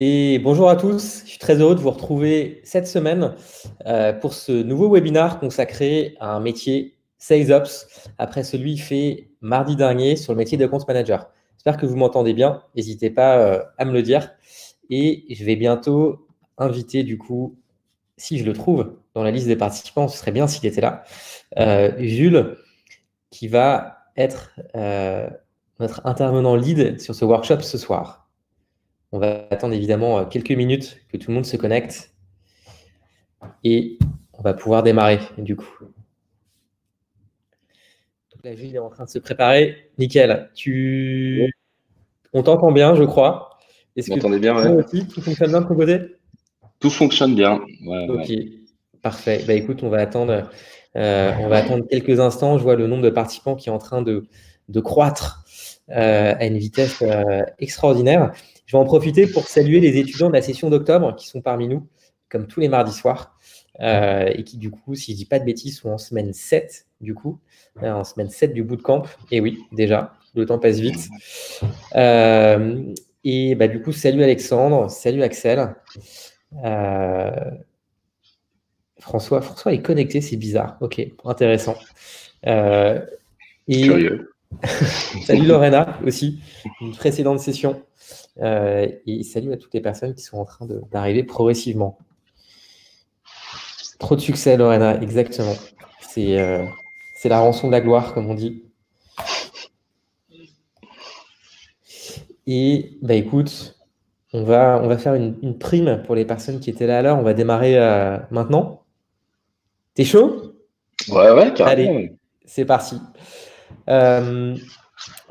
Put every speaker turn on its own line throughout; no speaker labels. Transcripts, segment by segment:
Et bonjour à tous, je suis très heureux de vous retrouver cette semaine pour ce nouveau webinaire consacré à un métier Sales Ops, après celui fait mardi dernier sur le métier de Account Manager. J'espère que vous m'entendez bien, n'hésitez pas à me le dire. Et je vais bientôt inviter du coup, si je le trouve dans la liste des participants, ce serait bien s'il était là, Jules, qui va être notre intervenant lead sur ce workshop ce soir. On va attendre évidemment quelques minutes que tout le monde se connecte et on va pouvoir démarrer du coup. Donc là, Jules est en train de se préparer. Nickel. On t'entend bien, je crois. Est-ce
Vous
que
m'entendez bien, ouais?
aussi, tout fonctionne bien de ton côté?
Tout fonctionne bien. Ouais,
Ok,
ouais.
parfait. Bah, écoute, on va attendre quelques instants. Je vois le nombre de participants qui est en train de croître à une vitesse extraordinaire. Je vais en profiter pour saluer les étudiants de la session d'octobre qui sont parmi nous, comme tous les mardis soirs, et qui, du coup, si je ne dis pas de bêtises, sont en semaine 7, du coup, en semaine 7 du bootcamp. Et oui, déjà, le temps passe vite. Et bah, du coup, salut Alexandre, salut Axel. François est connecté, c'est bizarre. Ok, intéressant. Et
Curieux.
salut Lorena aussi, une précédente session. Et salut à toutes les personnes qui sont en train d'arriver progressivement. Trop de succès, Lorena, exactement. C'est la rançon de la gloire, comme on dit. Et bah écoute, on va faire une prime pour les personnes qui étaient là à l'heure. On va démarrer maintenant. T'es chaud?
Ouais, ouais, carrément.
Allez, c'est parti. Euh,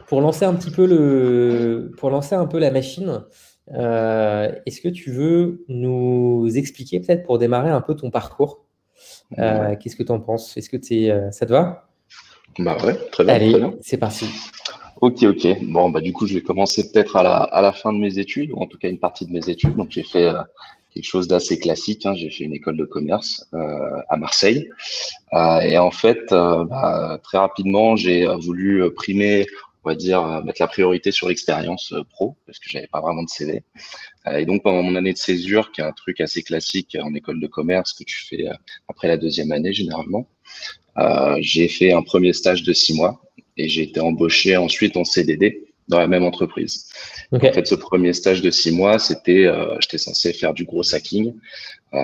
pour lancer un petit peu pour lancer un peu la machine, est-ce que tu veux nous expliquer peut-être pour démarrer un peu ton parcours?
Ouais.
Qu'est-ce que tu en penses? Est-ce que ça te va?
Bah ouais, très bien, très bien.
Allez, c'est parti.
Ok, ok. Bon, bah du coup, je vais commencer peut-être à la fin de mes études, ou en tout cas une partie de mes études. Donc, j'ai fait quelque chose d'assez classique, hein. J'ai fait une école de commerce à Marseille. Et en fait, très rapidement, j'ai voulu primer, on va dire, mettre la priorité sur l'expérience pro, parce que j'avais pas vraiment de CV. Et donc, pendant mon année de césure, qui est un truc assez classique en école de commerce que tu fais après la deuxième année généralement, j'ai fait un premier stage de 6 mois et j'ai été embauché ensuite en CDD dans la même entreprise.
Ok.
En fait, ce premier stage de 6 mois, j'étais censé faire du gros hacking. Euh,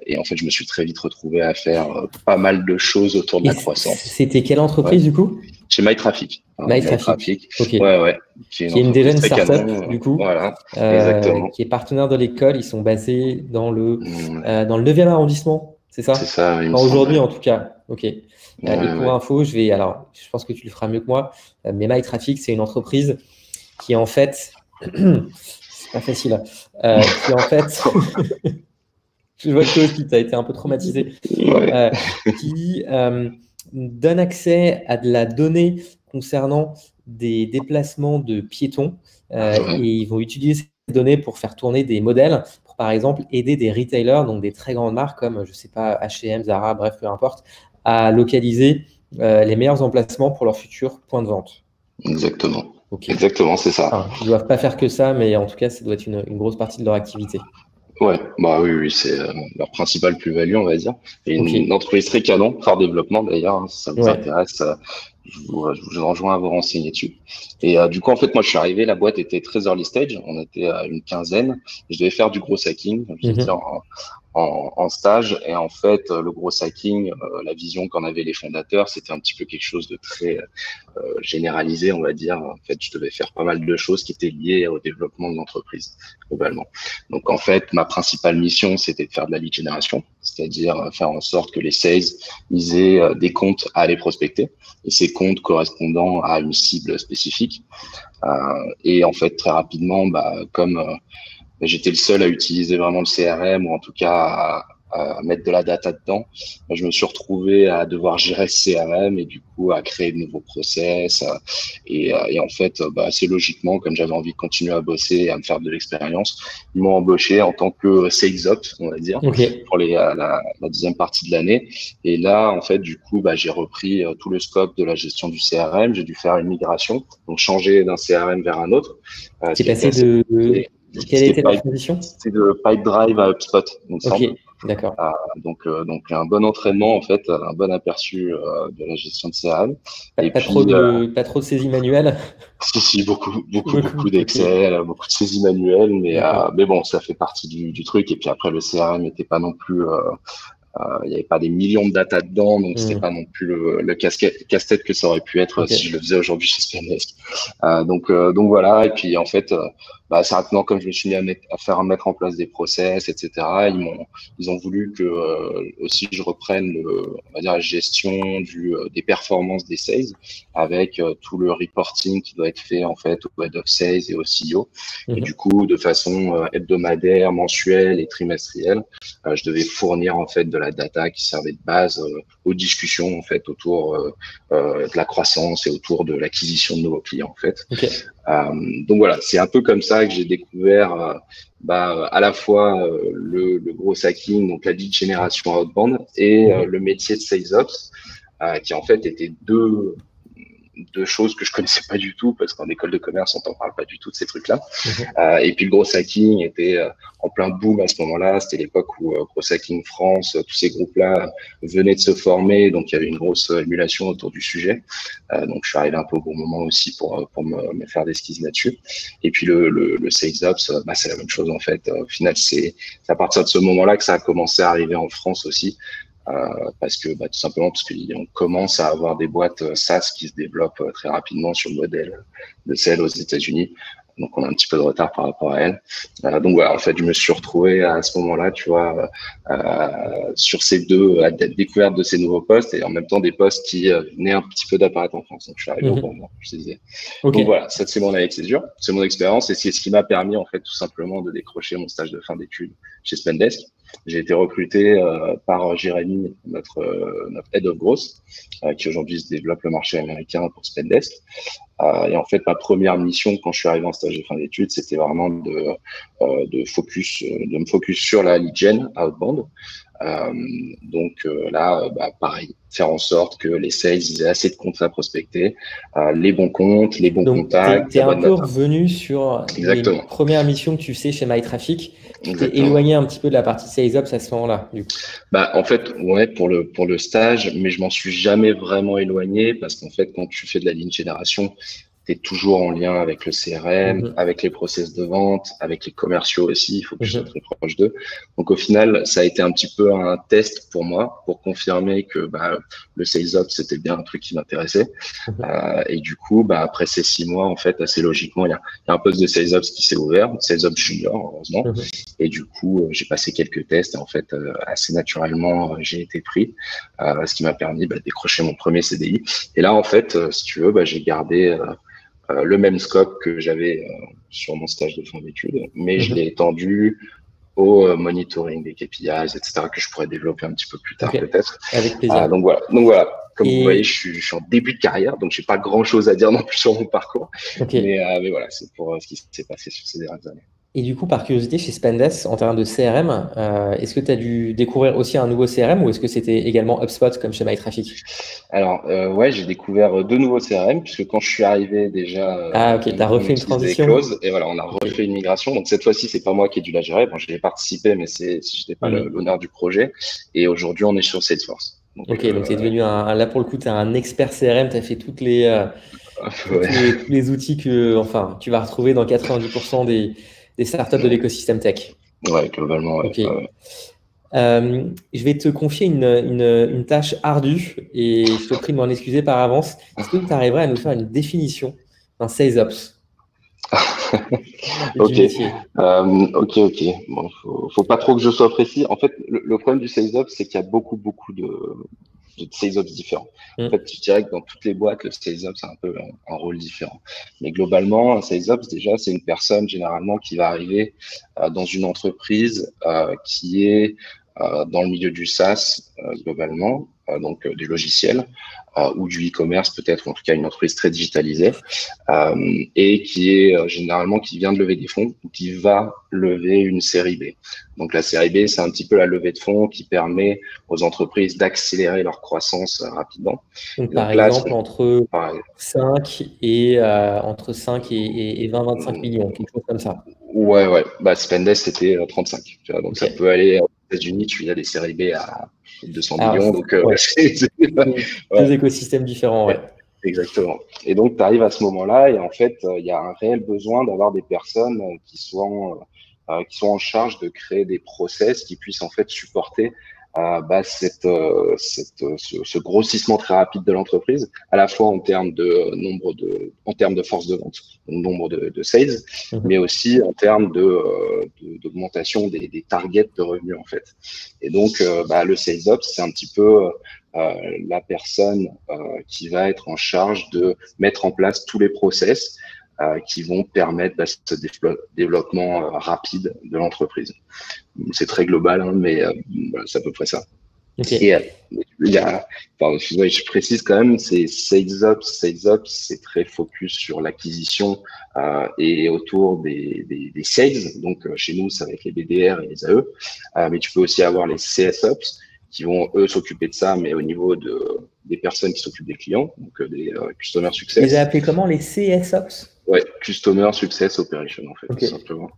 et en fait, je me suis très vite retrouvé à faire pas mal de choses autour de
Et
la croissance.
c'était quelle
Ouais.
entreprise du coup?
Chez MyTraffic.
MyTraffic.
MyTraffic.
Ok.
Ouais, ouais. Qui est une
Qui est déjà
entreprise
une
très
startup
canon.
du coup,
Voilà. Exactement.
qui est partenaire de l'école. Ils sont basés
Ouais.
dans le 9e arrondissement, c'est
C'est
ça?
ça, il me
Enfin,
semble.
aujourd'hui
Ouais,
en tout cas. Ok. Et
ouais.
pour
Ouais.
info, alors, je pense que tu le feras mieux que moi, mais MyTraffic, c'est une entreprise qui en fait, c'est pas facile, qui en fait, je vois que toi aussi, tu as été un peu traumatisé,
Ouais.
euh, qui donne accès à de la donnée concernant des déplacements de piétons,
Ouais.
et ils vont utiliser ces données pour faire tourner des modèles, pour par exemple aider des retailers, donc des très grandes marques comme, je ne sais pas, H&M, Zara, bref, peu importe, à localiser les meilleurs emplacements pour leurs futurs points de vente.
Exactement.
Ok.
Exactement, c'est ça.
Enfin, ils ne doivent pas faire que ça, mais en tout cas, ça doit être une grosse partie de leur activité.
Ouais, bah oui, oui, c'est leur principale plus-value, on va dire. Et
Ok.
une entreprise très canon, fort développement d'ailleurs, hein, si ça vous
Ouais.
intéresse, je vous rejoins à vous renseigner dessus. Et du coup, en fait, moi, je suis arrivé, la boîte était très early stage, on était à une quinzaine, et je devais faire du gros hacking, comme je l'ai dit,
Mhm.
en stage. Et en fait, le gros hacking, la vision qu'en avaient les fondateurs, c'était un petit peu quelque chose de très généralisé, on va dire. En fait, je devais faire pas mal de choses qui étaient liées au développement de l'entreprise, globalement. Donc, en fait, ma principale mission, c'était de faire de la lead génération, c'est-à-dire faire en sorte que les sales, ils aient des comptes à aller prospecter, et ces comptes correspondant à une cible spécifique. Et en fait, très rapidement, comme j'étais le seul à utiliser vraiment le CRM, ou en tout cas à mettre de la data dedans, je me suis retrouvé à devoir gérer ce CRM et du coup à créer de nouveaux process. Et en fait, assez logiquement, comme j'avais envie de continuer à bosser et à me faire de l'expérience, ils m'ont embauché en tant que sales ops, on va dire,
Ok.
pour la deuxième partie de l'année. Et là, en fait, du coup, j'ai repris tout le scope de la gestion du CRM. J'ai dû faire une migration, donc changer d'un CRM vers un autre, ce
C'est
qui était
passé
assez
de,
compliqué.
Quelle était la transition?
C'était de Pipedrive à HubSpot, il me semble.
Ok, d'accord.
Donc un bon entraînement, en fait, un bon aperçu de la gestion de CRM. Et
Pas
puis,
trop de saisie manuelle?
si, beaucoup
Ok,
d'Excel, beaucoup de saisies manuelles,
d'accord.
mais bon, ça fait partie du truc. Et puis après, le CRM n'était pas non plus il n'y avait pas des millions de data dedans, donc c'était pas non plus le casse-tête que ça aurait pu être si je le faisais aujourd'hui chez Spendesk. Donc voilà. Et puis en fait, assez rapidement, comme je me suis mis à mettre en place des process, etc. Ils ont voulu que aussi je reprenne on va dire la gestion des performances des sales avec tout le reporting qui doit être fait en fait au head of sales et au CEO. Et du coup, de façon hebdomadaire, mensuelle et trimestrielle, je devais fournir en fait de la data qui servait de base aux discussions en fait autour de la croissance et autour de l'acquisition de nouveaux clients en fait. Donc voilà, c'est un peu comme ça que j'ai découvert à la fois le gros hacking, donc la lead génération outbound et le métier de sales ops, qui en fait étaient deux choses que je connaissais pas du tout parce qu'en école de commerce on t'en parle pas du tout de ces trucs-là. Et puis le gros hacking était en plein boom à ce moment-là. C'était l'époque où Gros Hacking France, tous ces groupes-là venaient de se former, donc il y avait une grosse émulation autour du sujet. Donc je suis arrivé un peu au bon moment aussi pour me faire des skis là-dessus. Et puis le Sales Ops, c'est la même chose en fait. Au final, c'est à partir de ce moment-là que ça a commencé à arriver en France aussi. Parce que tout simplement parce qu'on commence à avoir des boîtes SaaS qui se développent très rapidement sur le modèle de celle aux États-Unis. Donc on a un petit peu de retard par rapport à elle. Donc voilà, en fait, je me suis retrouvé à ce moment-là, tu vois, sur ces deux découvertes de ces nouveaux postes et en même temps des postes qui venaient un petit peu d'apparaître en France. Donc je suis arrivé au bon moment, je te disais. Donc voilà, ça c'est mon année de césure, c'est mon expérience et c'est ce qui m'a permis en fait tout simplement de décrocher mon stage de fin d'études chez Spendesk. J'ai été recruté par Jérémy, notre head of growth, qui aujourd'hui se développe le marché américain pour Spendesk. Et en fait, ma première mission quand je suis arrivé en stage de fin d'études, c'était vraiment de me focus sur la lead gen outbound. Pareil, faire en sorte que les sales aient assez de comptes à prospecter, les bons comptes, les bons contacts,
tu es
la
un
bonne
peu
data.
revenu sur les
Exactement.
premières missions que tu fais chez MyTraffic. Tu t'es
Exactement.
éloigné un petit peu de la partie Sales Ops à ce moment-là, du coup.
En fait, ouais, pour le stage, mais je m'en suis jamais vraiment éloigné parce qu'en fait, quand tu fais de la ligne génération, tu es toujours en lien avec le CRM, avec les process de vente, avec les commerciaux aussi, il faut que je sois très proche d'eux. Donc au final, ça a été un petit peu un test pour moi, pour confirmer que le Sales Ops, c'était bien un truc qui m'intéressait. Et du coup, après ces 6 mois, en fait, assez logiquement, il y a un poste de Sales Ops qui s'est ouvert, Sales Ops Junior, heureusement. Et du coup, j'ai passé quelques tests et en fait, assez naturellement, j'ai été pris, ce qui m'a permis de décrocher mon premier CDI. Et là, en fait, si tu veux, j'ai gardé le même scope que j'avais sur mon stage de fin d'études, mais je l'ai étendu au monitoring des KPIs, etc., que je pourrais développer un petit peu plus tard peut-être.
Avec plaisir.
Donc voilà. Comme vous voyez, je suis en début de carrière, donc j'ai pas grand-chose à dire non plus sur mon parcours. Mais voilà, c'est pour ce qui s'est passé sur ces dernières années.
Et du coup, par curiosité, chez Spendesk, en termes de CRM, est-ce que tu as dû découvrir aussi un nouveau CRM ou est-ce que c'était également HubSpot comme chez MyTraffic?
Alors, ouais, j'ai découvert 2 nouveaux CRM puisque quand je suis arrivé déjà,
tu as refait une transition.
Close, et voilà, on a refait une migration. Donc cette fois-ci, c'est pas moi qui ai dû la gérer. Bon, j'ai participé, mais j'étais pas l'honneur du projet. Et aujourd'hui, on est sur Salesforce.
Donc tu es devenu là pour le coup, tu es un expert CRM, tu as fait tous les outils que tu vas retrouver dans 90% des startups de l'écosystème tech.
Ouais, globalement. Ouais.
Okay. Je vais te confier une tâche ardue et je te prie de m'en excuser par avance. Est-ce que tu arriverais à nous faire une définition d'un Sales Ops?
Ok. Ok. Bon, faut pas trop que je sois précis. En fait, le problème du Sales Ops, c'est qu'il y a beaucoup de Sales Ops différents. En fait, je dirais que dans toutes les boîtes, le Sales Ops a un peu un rôle différent. Mais globalement, un Sales Ops, déjà, c'est une personne généralement qui va arriver dans une entreprise qui est dans le milieu du SaaS globalement donc du logiciel ou du e-commerce peut-être, ou en tout cas une entreprise très digitalisée, et qui est généralement qui vient de lever des fonds ou qui va lever une série B. Donc la série B, c'est un petit peu la levée de fonds qui permet aux entreprises d'accélérer leur croissance rapidement.
Donc,
Et
par
donc là,
exemple, entre
par-
5 entre 5 et 20-25 millions, quelque chose comme ça.
ouais, bah Spendesk c'était 35. Tu vois, donc ça
Ok.
peut aller aux États-Unis, tu as des séries B à 200
Alors,
millions, donc
ouais,
ouais.
deux écosystèmes différents, ouais.
Exactement. Et donc, tu arrives à ce moment-là et en fait, il y a un réel besoin d'avoir des personnes qui sont en charge de créer des process qui puissent en fait supporter ce grossissement très rapide de l'entreprise, à la fois en termes de en termes de force de vente, donc nombre de sales, mais
Mhm.
aussi en termes d'augmentation des targets de revenus en fait. Et donc, le sales ops, c'est un petit peu la personne qui va être en charge de mettre en place tous les process qui vont permettre ce développement rapide de l'entreprise. C'est très global, hein, mais voilà, c'est à peu près ça.
Ok.
Et il y a, pardon, excuse-moi, je précise quand même, c'est Sales Ops. Sales Ops, c'est très focus sur l'acquisition et autour des sales. Donc, chez nous, ça va être les BDR et les AE. Mais tu peux aussi avoir les CS Ops qui vont, eux, s'occuper de ça, mais au niveau des personnes qui s'occupent des clients, donc des Customer
Tu les as
Success.
appelés comment, les CSOps?
Ouais, Customer Success Operation, en fait,
Ok.
tout simplement.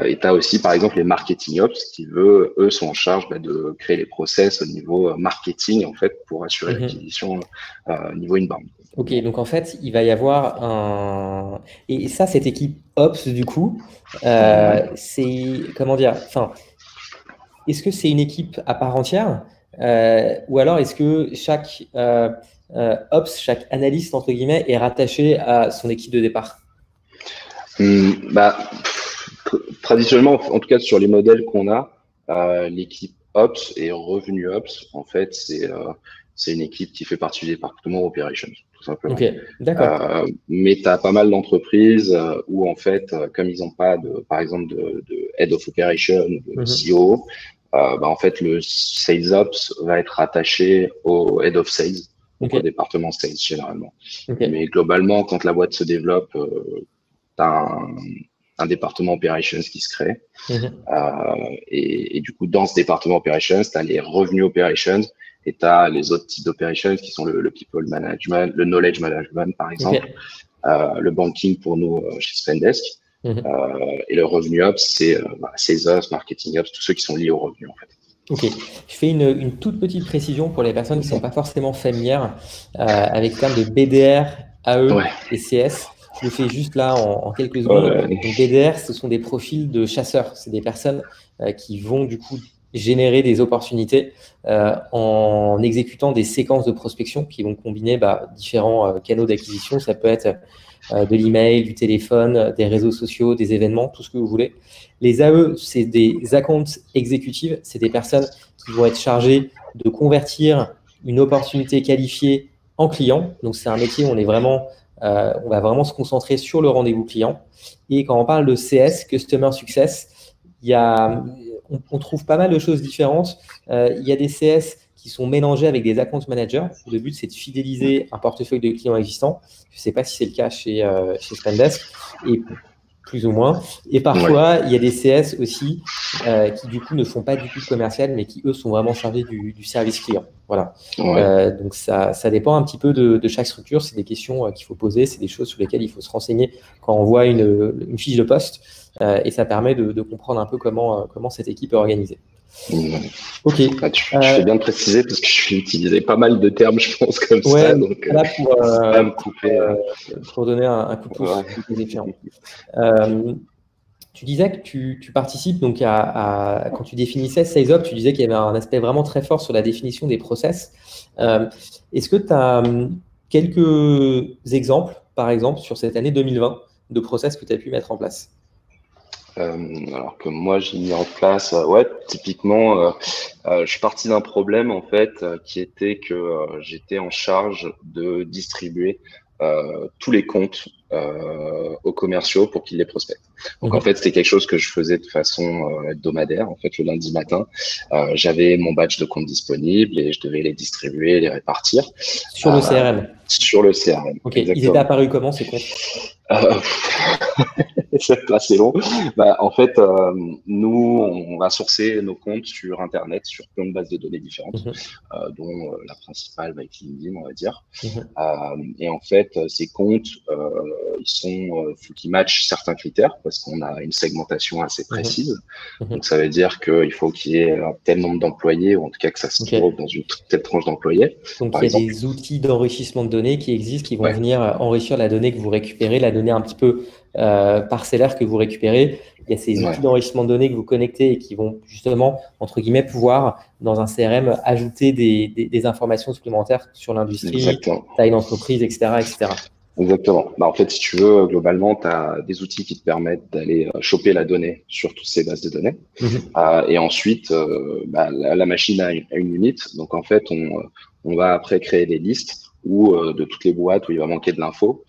Et tu as aussi, par exemple, les marketing ops qui, eux, sont en charge de créer les process au niveau marketing, en fait, pour assurer
Mhm.
l'acquisition au niveau inbound.
Ok, donc en fait, il va y avoir un. Et ça, cette équipe Ops, du coup,
Mhm.
c'est. Comment dire? Enfin, est-ce que c'est une équipe à part entière? Ou alors est-ce que chaque Ops, chaque analyste, entre guillemets, est rattaché à son équipe de départ?
Traditionnellement, en tout cas sur les modèles qu'on a, l'équipe Ops et Revenu Ops, en fait, c'est une équipe qui fait partie du département Operations, tout
Ok,
simplement.
d'accord.
Mais tu as pas mal d'entreprises où, en fait, comme ils n'ont pas, par exemple, de Head of Operation, de
Mhm.
CEO, en fait, le Sales Ops va être rattaché au Head of Sales, donc
Ok,
au département Sales généralement.
ok.
Mais globalement, quand la boîte se développe, tu as un département Operations qui se crée.
Mhm.
Et du coup, dans ce département Operations, tu as les revenus Operations et tu as les autres types d'operations qui sont le People Management, le Knowledge Management, par
Ok.
exemple, le banking pour nous chez Spendesk.
Mhm.
Et le Revenu Ops, c'est Sales Ops, Marketing Ops, tous ceux qui sont liés au revenu, en fait.
Ok. Je fais une toute petite précision pour les personnes qui ne sont pas forcément familières avec les termes de BDR, AE
Ouais,
et CS. Je le fais juste là en quelques secondes.
ouais,
Donc BDR, ce sont des profils de chasseurs. C'est des personnes qui vont du coup générer des opportunités en exécutant des séquences de prospection qui vont combiner différents canaux d'acquisition. Ça peut être de l'email, du téléphone, des réseaux sociaux, des événements, tout ce que vous voulez. Les AE, c'est des account exécutives, c'est des personnes qui vont être chargées de convertir une opportunité qualifiée en client. Donc, c'est un métier où on va vraiment se concentrer sur le rendez-vous client. Et quand on parle de CS, Customer Success, on trouve pas mal de choses différentes. Il y a des CS qui sont mélangés avec des account managers. Le but, c'est de fidéliser un portefeuille de clients existants. Je ne sais pas si c'est le cas chez Spendesk. Et plus ou moins. Et
ouais,
parfois, il y a des CS aussi qui, du coup, ne font pas du tout de commercial, mais qui, eux, sont vraiment chargés du service client. Voilà.
ouais.
Donc, ça dépend un petit peu de chaque structure. C'est des questions qu'il faut poser. C'est des choses sur lesquelles il faut se renseigner quand on voit une fiche de poste. Et ça permet de comprendre un peu comment cette équipe est organisée. OK.
Tu fais bien de préciser parce que je vais utiliser pas mal de termes, je pense, comme
Ouais,
ça. Donc,
là
n'hésite pas à me couper.
pour donner un coup de pouce,
Ouais.
le cas échéant. Euh, Tu disais que tu participes donc quand tu définissais SalesOps, tu disais qu'il y avait un aspect vraiment très fort sur la définition des process. Est-ce que tu as quelques exemples, par exemple, sur cette année 2020, de process que tu as pu mettre en place?
Alors que moi j'ai mis en place, ouais, typiquement, je suis parti d'un problème en fait qui était que j'étais en charge de distribuer tous les comptes aux commerciaux pour qu'ils les prospectent. Donc en fait, c'était quelque chose que je faisais de façon hebdomadaire. En fait, le lundi matin, j'avais mon badge de compte disponible et je devais les distribuer, les répartir.
Sur le CRM.
Sur le CRM.
Ok, exactement. Ils étaient apparus comment ces comptes?
C'est assez long. En fait, nous, on va sourcer nos comptes sur Internet, sur plein de bases de données différentes, dont la principale va être LinkedIn, on va dire. Et en fait, ces comptes, faut qu'ils matchent certains critères parce qu'on a une segmentation assez précise. Donc, ça veut dire qu'il faut qu'il y ait un tel nombre d'employés, ou en tout cas que ça se trouve dans une telle tranche d'employés.
Donc, il y a des outils d'enrichissement de données qui existent, qui vont venir enrichir la donnée que vous récupérez, la donnée un petit peu parcellaire que vous récupérez. Il y a ces outils d'enrichissement de données que vous connectez et qui vont justement, entre guillemets, pouvoir, dans un CRM, ajouter des informations supplémentaires sur l'industrie, taille d'entreprise, etc., etc.
Exactement. En fait, si tu veux, globalement, tu as des outils qui te permettent d'aller choper la donnée sur toutes ces bases de données. Et ensuite, la machine a une limite. Donc, en fait, on va après créer des listes de toutes les boîtes où il va manquer de l'info.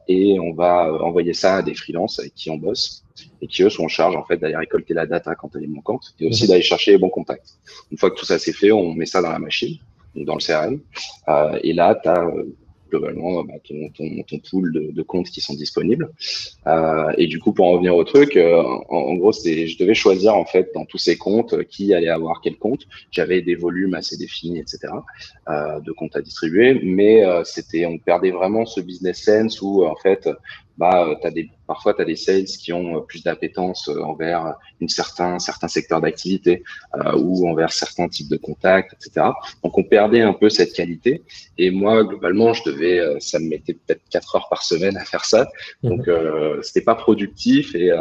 Et on va envoyer ça à des freelances avec qui on bosse et qui, eux, sont en charge, en fait, d'aller récolter la data quand elle est manquante et aussi d'aller chercher les bons contacts. Une fois que tout ça c'est fait, on met ça dans la machine, donc dans le CRM. Et là, tu as globalement ton pool de comptes qui sont disponibles. Et du coup, pour en revenir au truc, en gros, je devais choisir en fait dans tous ces comptes qui allait avoir quel compte. J'avais des volumes assez définis, etc. De comptes à distribuer, mais on perdait vraiment ce business sense où en fait, parfois tu as des sales qui ont plus d'appétence envers certain secteur d'activité ou envers certains types de contacts, etc. Donc on perdait un peu cette qualité. Et moi, globalement, ça me mettait peut-être 4 heures par semaine à faire ça. Donc c'était pas productif et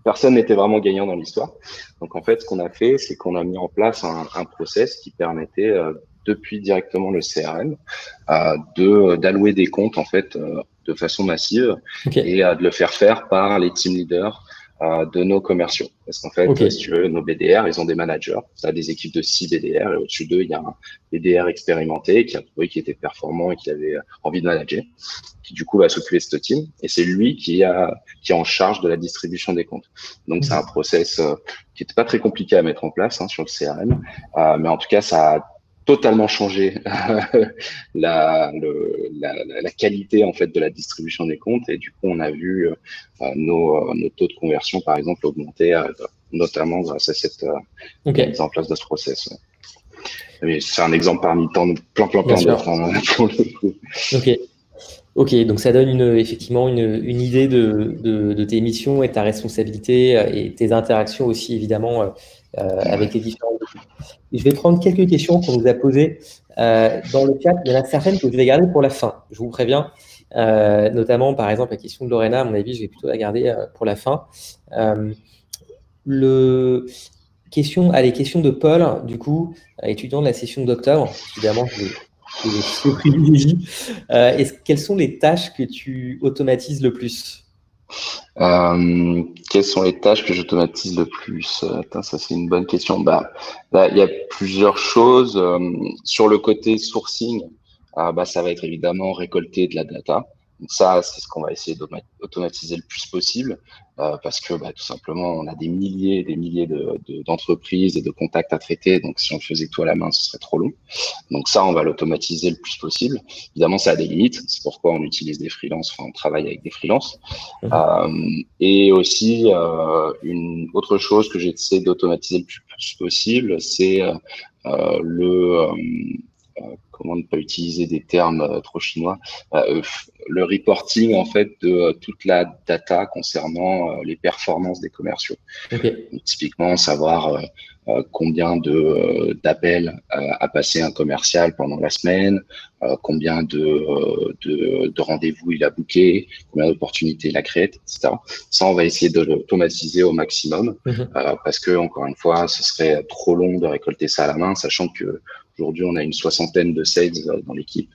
personne n'était vraiment gagnant dans l'histoire. Donc en fait, ce qu'on a fait, c'est qu'on a mis en place un process qui permettait depuis directement le CRM d'allouer des comptes en fait de façon massive et de le faire par les team leaders de nos commerciaux. Parce qu'en fait, si tu veux, nos BDR, ils ont des managers. Ça a des équipes de 6 BDR et au-dessus d'eux, il y a un BDR expérimenté qui a trouvé qu'il était performant et qui avait envie de manager, qui du coup va s'occuper de ce team. Et c'est lui qui est en charge de la distribution des comptes. Donc, c'est un process qui n'était pas très compliqué à mettre en place sur le CRM. Mais en tout cas, ça a totalement changé la qualité en fait de la distribution des comptes et du coup on a vu nos taux de conversion par exemple augmenter notamment grâce à cette mise en place de ce process. Mais c'est un exemple parmi plein d'autres pour le coup.
Ok, donc ça donne effectivement une idée de tes missions et de ta responsabilité et tes interactions aussi évidemment avec les différents groupes. Je vais prendre quelques questions qu'on nous a posées dans le chat. Il y en a certaines que je vais garder pour la fin, je vous préviens. Notamment, par exemple, la question de Lorena, à mon avis, je vais plutôt la garder pour la fin. Les questions de Paul, du coup, étudiant de la session d'octobre, évidemment, je privilégie. Quelles sont les tâches que tu automatises le plus?
Quelles sont les tâches que j'automatise le plus? Ça c'est une bonne question. Il y a plusieurs choses. Sur le côté sourcing, ça va être évidemment récolter de la data. Donc ça, c'est ce qu'on va essayer d'automatiser le plus possible parce que tout simplement, on a des milliers et des milliers d'entreprises et de contacts à traiter. Donc, si on le faisait tout à la main, ce serait trop long. Donc ça, on va l'automatiser le plus possible. Évidemment, ça a des limites. C'est pourquoi on utilise des freelances, on travaille avec des freelances. Et aussi, une autre chose que j'essaie d'automatiser le plus possible, c'est comment ne pas utiliser des termes trop chinois, le reporting en fait de toute la data concernant les performances des commerciaux. Donc, typiquement, savoir combien d'appels a passé un commercial pendant la semaine, combien de rendez-vous il a booké, combien d'opportunités il a créées, etc. Ça, on va essayer de l'automatiser au maximum parce que, encore une fois, ce serait trop long de récolter ça à la main, sachant que aujourd'hui, on a une 60aine de sales dans l'équipe.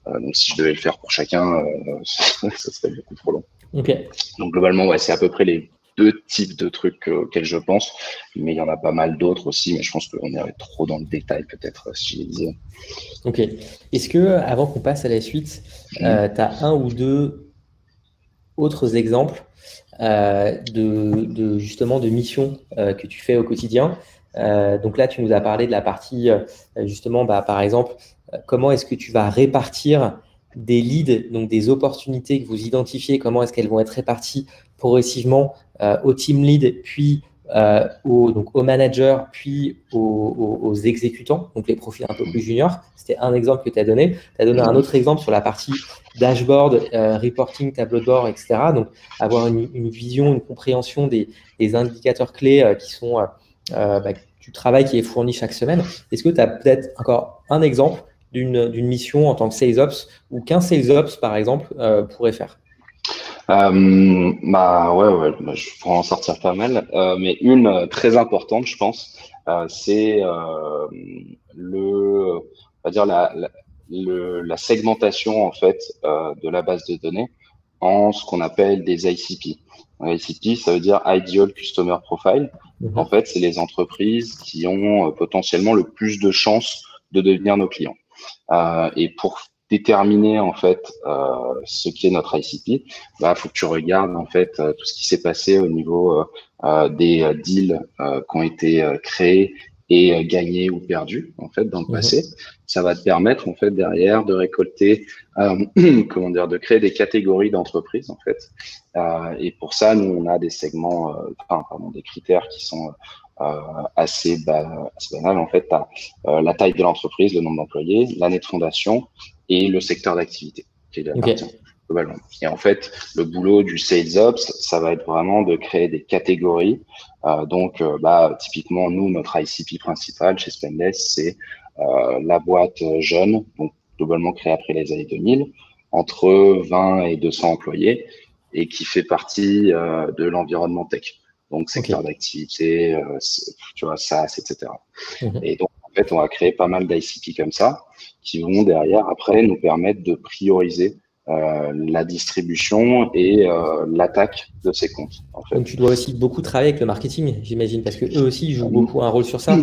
Donc, si je devais le faire pour chacun, ça serait beaucoup trop long. Donc, globalement, c'est à peu près les 2 types de trucs auxquels je pense. Mais il y en a pas mal d'autres aussi. Mais je pense qu'on irait trop dans le détail, peut-être, si je disais.
Est-ce que, avant qu'on passe à la suite, tu as 1 ou 2 autres exemples justement de missions que tu fais au quotidien. Donc là, tu nous as parlé de la partie justement, par exemple, comment est-ce que tu vas répartir des leads, donc des opportunités que vous identifiez, comment est-ce qu'elles vont être réparties progressivement au team lead, puis aux managers, puis aux exécutants, donc les profils un peu plus juniors. C'était un exemple que tu as donné. Tu as donné un autre exemple sur la partie dashboard, reporting, tableau de bord, etc. Donc, avoir une vision, une compréhension des indicateurs clés qui sont du travail qui est fourni chaque semaine. Est-ce que tu as peut-être encore un exemple d'une mission en tant que Sales Ops ou qu'un Sales Ops, par exemple, pourrait faire?
Je pourrais en sortir pas mal, mais une très importante, je pense, c'est on va dire la segmentation en fait de la base de données en ce qu'on appelle des ICP. ICP, ça veut dire Ideal Customer Profile. En fait, c'est les entreprises qui ont potentiellement le plus de chances de devenir nos clients. Et pour déterminer en fait ce qui est notre ICP, faut que tu regardes en fait tout ce qui s'est passé au niveau des deals qui ont été créés et gagnés ou perdus en fait dans le passé. Ça va te permettre en fait derrière de récolter, de créer des catégories d'entreprises en fait. Et pour ça, nous on a des segments, des critères qui sont assez banal. En fait, tu as la taille de l'entreprise, le nombre d'employés, l'année de fondation et le secteur d'activité qui lui appartient globalement. Et en fait, le boulot du Sales Ops, ça va être vraiment de créer des catégories. Typiquement, nous, notre ICP principal chez Spendesk, c'est la boîte jeune, donc globalement créée après les années 2000, entre 20 et 200 employés et qui fait partie de l'environnement tech. Donc, secteur d'activité, tu vois, SaaS, etc. Et donc, en fait, on va créer pas mal d'ICP comme ça qui vont derrière, après, nous permettre de prioriser la distribution et l'attaque de ces comptes. En fait.
Donc, tu dois aussi beaucoup travailler avec le marketing, j'imagine, parce que eux aussi, ils jouent beaucoup un rôle sur ça.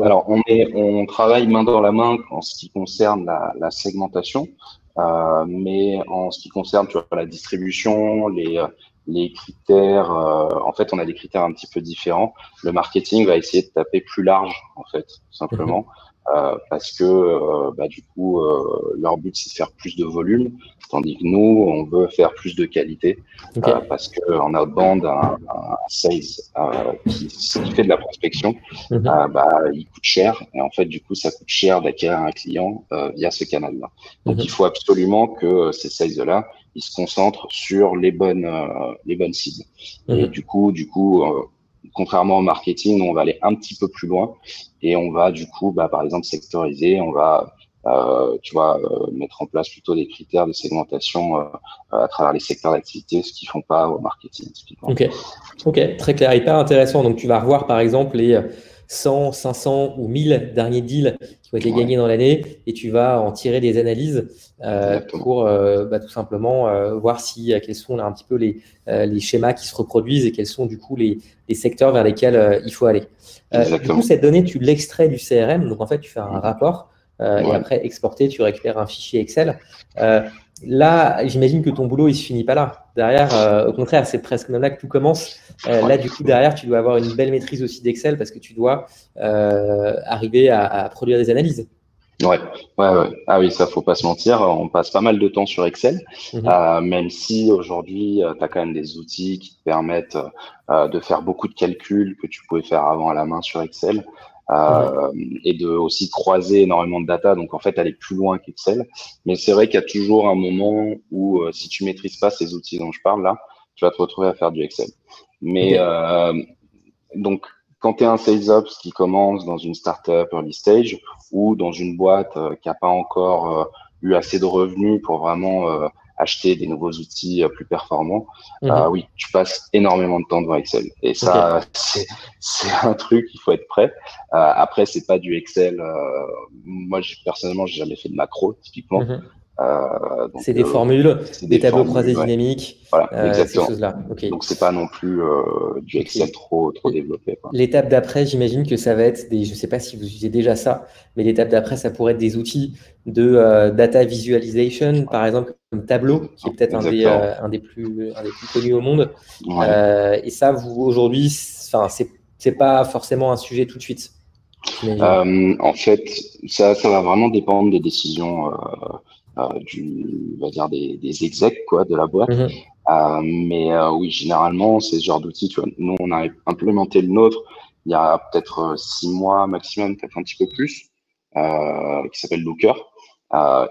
Alors, on travaille main dans la main en ce qui concerne la segmentation, mais en ce qui concerne, tu vois, la distribution, les critères, en fait, on a des critères un petit peu différents. Le marketing va essayer de taper plus large, en fait, tout simplement, parce que du coup, leur but, c'est de faire plus de volume, tandis que nous, on veut faire plus de qualité, parce qu'en outbound, un sales qui fait de la prospection, il coûte cher, et en fait, du coup, ça coûte cher d'acquérir un client via ce canal-là. Donc, il faut absolument que ces sales-là, ils se concentrent sur les bonnes cibles. Et du coup, contrairement au marketing, on va aller un petit peu plus loin et on va du coup, par exemple, sectoriser. On va, mettre en place plutôt des critères de segmentation à travers les secteurs d'activité, ce qu'ils font pas au marketing. Typiquement.
Ok, très clair, hyper intéressant. Donc, tu vas revoir par exemple les 100, 500 ou 1000 derniers deals qui ont été gagnés dans l'année et tu vas en tirer des analyses pour tout simplement voir quels sont là, un petit peu les schémas qui se reproduisent et quels sont du coup les secteurs vers lesquels il faut aller. Du coup, cette donnée, tu l'extrais du CRM. Donc, en fait, tu fais un rapport et après, exporter, tu récupères un fichier Excel. Là, j'imagine que ton boulot, il ne se finit pas là. Derrière, au contraire, c'est presque même là que tout commence. Là, du coup, derrière, tu dois avoir une belle maîtrise aussi d'Excel parce que tu dois arriver à produire des analyses.
Ouais. Ah oui, ça, faut pas se mentir. On passe pas mal de temps sur Excel, même si aujourd'hui, tu as quand même des outils qui te permettent de faire beaucoup de calculs que tu pouvais faire avant à la main sur Excel. Et de aussi croiser énormément de data, donc en fait aller plus loin qu'Excel. Mais c'est vrai qu'il y a toujours un moment où si tu maîtrises pas ces outils dont je parle là, tu vas te retrouver à faire du Excel. Mais donc quand tu es un sales ops qui commence dans une startup early stage ou dans une boîte qui n'a pas encore eu assez de revenus pour vraiment acheter des nouveaux outils plus performants, oui, tu passes énormément de temps devant Excel. Et ça, c'est un truc, il faut être prêt. Après, c'est pas du Excel. Moi, personnellement, j'ai jamais fait de macro, typiquement.
C'est des formules,
c'est
des tableaux
formules,
croisés
ouais.
dynamiques,
Voilà,
ces
exactement.
choses-là. Ok.
Donc, c'est pas non plus du Excel trop développé, quoi.
L'étape d'après, j'imagine que ça va être je ne sais pas si vous utilisez déjà ça, mais l'étape d'après, ça pourrait être des outils de data visualization, par exemple, comme Tableau, qui est peut-être
Exactement.
un des plus connus au monde.
Ouais.
Et ça, vous, aujourd'hui, c'est pas forcément un sujet tout de suite, j'imagine.
En fait, ça va vraiment dépendre des décisions on va dire des execs, quoi, de la boîte.
Mhm.
Mais oui, généralement, c'est ce genre d'outil. Tu vois, nous, on a implémenté le nôtre il y a peut-être 6 mois maximum, peut-être un petit peu plus, qui s'appelle Looker.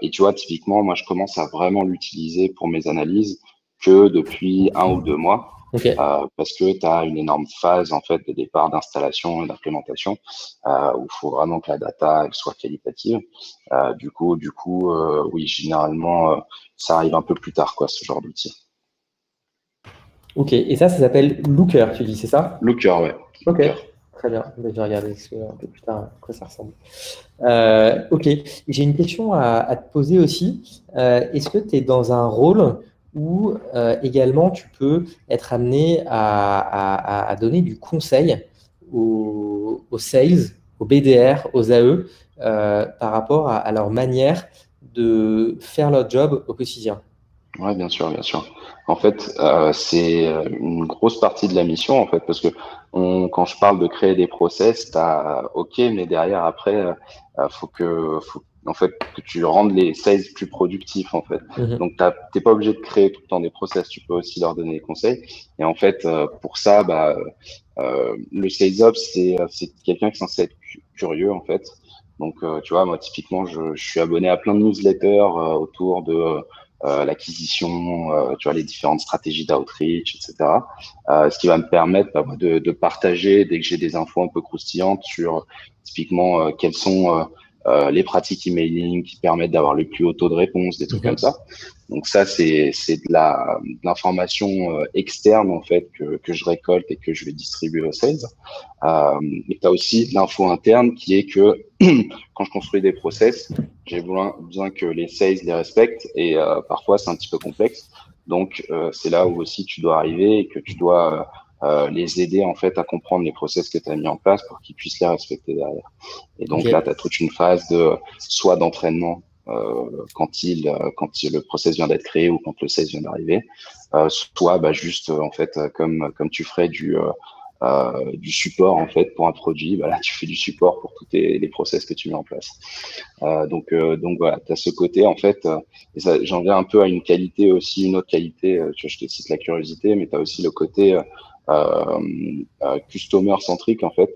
Et tu vois, typiquement, moi, je commence à vraiment l'utiliser pour mes analyses que depuis 1 ou 2 mois.
Ok.
Parce que tu as une énorme phase en fait de départ, d'installation et d'implémentation où il faut vraiment que la data elle soit qualitative. Oui, généralement, ça arrive un peu plus tard, quoi, ce genre d'outil.
Ok. Et ça s'appelle Looker, tu dis, c'est ça?
Looker, ouais.
Ok.
Looker.
Très bien. Je vais regarder un peu plus tard à quoi ça ressemble. Ok, j'ai une question à te poser aussi. Est-ce que tu es dans un rôle où également tu peux être amené à donner du conseil aux sales, aux BDR, aux AE par rapport à leur manière de faire leur job au quotidien?
Ouais, bien sûr, bien sûr. En fait, c'est une grosse partie de la mission, en fait, parce que quand je parle de créer des process, OK, mais derrière, après, en fait, que tu rendes les sales plus productifs, en fait.
Mhm.
Donc, t'es pas obligé de créer tout le temps des process, tu peux aussi leur donner des conseils. Et en fait, pour ça, le sales ops, c'est quelqu'un qui est censé être curieux, en fait. Donc, tu vois, moi, typiquement, je suis abonné à plein de newsletters autour de l'acquisition, tu vois, les différentes stratégies d'outreach, etc. Ce qui va me permettre de partager dès que j'ai des infos un peu croustillantes sur typiquement quelles sont les pratiques emailing qui permettent d'avoir le plus haut taux de réponse, des trucs comme
Mhm.
ça. Donc ça, c'est de l'information externe en fait que je récolte et que je vais distribuer aux sales. Mais tu as aussi de l'info interne qui est que quand je construis des process, j'ai besoin que les sales les respectent et parfois c'est un petit peu complexe. Donc c'est là où aussi tu dois arriver et que tu dois les aider en fait à comprendre les process que tu as mis en place pour qu'ils puissent les respecter derrière. Et donc là,
Ok.
tu as toute une phase de soit d'entraînement quand le process vient d'être créé ou quand le sales vient d'arriver, soit juste en fait comme tu ferais du support en fait pour un produit, bah là tu fais du support pour tous les process que tu mets en place. Donc voilà, tu as ce côté en fait, et ça, j'en viens un peu à une qualité aussi, une autre qualité, tu vois, je te cite la curiosité, mais tu as aussi le côté customer centrique en fait.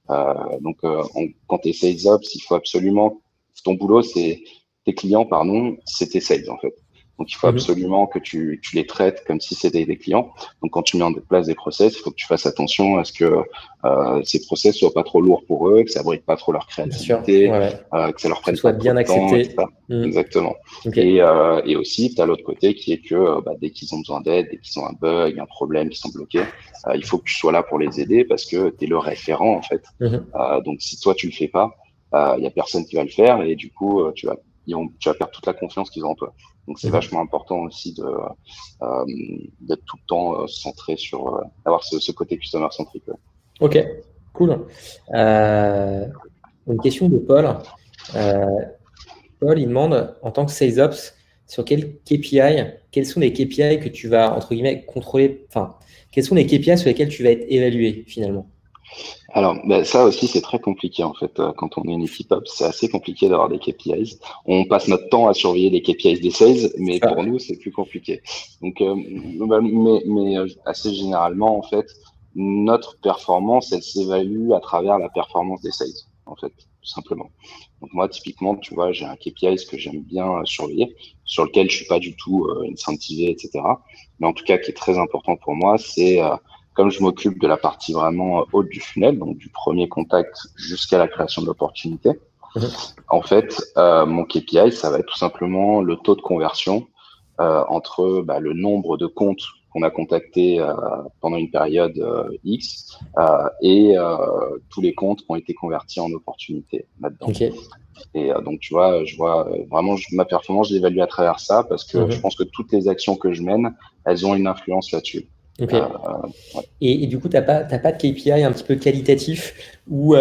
Quand tu es sales ops, il faut absolument, ton boulot, c'est tes clients, pardon, c'est tes sales en fait. Donc il faut
Mhm.
absolument que tu les traites comme si c'était des clients. Donc quand tu mets en place des process, il faut que tu fasses attention à ce que ces process soient pas trop lourds pour eux, que ça bride pas trop leur
Bien sûr.
créativité,
Ouais, ouais.
que ça leur
Que ce
prenne pas
soit
trop
bien
de temps,
accepté.
etc.
Mhm.
Exactement.
Ok.
Et aussi, tu as l'autre côté qui est que dès qu'ils ont besoin d'aide, dès qu'ils ont un bug, un problème, qu'ils sont bloqués, il faut que tu sois là pour les aider parce que tu es le référent en fait.
Mhm.
Donc si toi tu le fais pas, il y a personne qui va le faire et du coup tu vas perdre toute la confiance qu'ils ont en toi. Donc c'est
Mhm.
vachement important aussi d'être tout le temps centré sur avoir ce côté customer centrique. Ouais.
Ok, cool. Euh, une question de Paul. Euh, Paul, il demande, en tant que Sales Ops, sur quel KPI, quels sont les KPI que tu vas, entre guillemets, contrôler, enfin, quels sont les KPI sur lesquels tu vas être évalué finalement?
Alors, ça aussi, c'est très compliqué en fait. Quand on est une équipe up, c'est assez compliqué d'avoir des KPIs. On passe notre temps à surveiller les KPIs des sales, mais
Ça.
pour nous, c'est plus compliqué. Donc, assez généralement, en fait, notre performance, elle s'évalue à travers la performance des sales, en fait, tout simplement. Donc moi, typiquement, tu vois, j'ai un KPI que j'aime bien surveiller, sur lequel je suis pas du tout incentivé, etc. Mais en tout cas, qui est très important pour moi, c'est comme je m'occupe de la partie vraiment haute du funnel, donc du premier contact jusqu'à la création de l'opportunité,
Mhm.
en fait, mon KPI, ça va être tout simplement le taux de conversion entre le nombre de comptes qu'on a contactés pendant une période X et tous les comptes ont été convertis en opportunités là-dedans.
Ok.
Et donc, tu vois, je vois vraiment ma performance, je l'évalue à travers ça parce que je
Mhm.
pense que toutes les actions que je mène, elles ont une influence là-dessus.
Ok.
Ouais.
Et du coup, t'as pas de KPI un petit peu qualitatif ou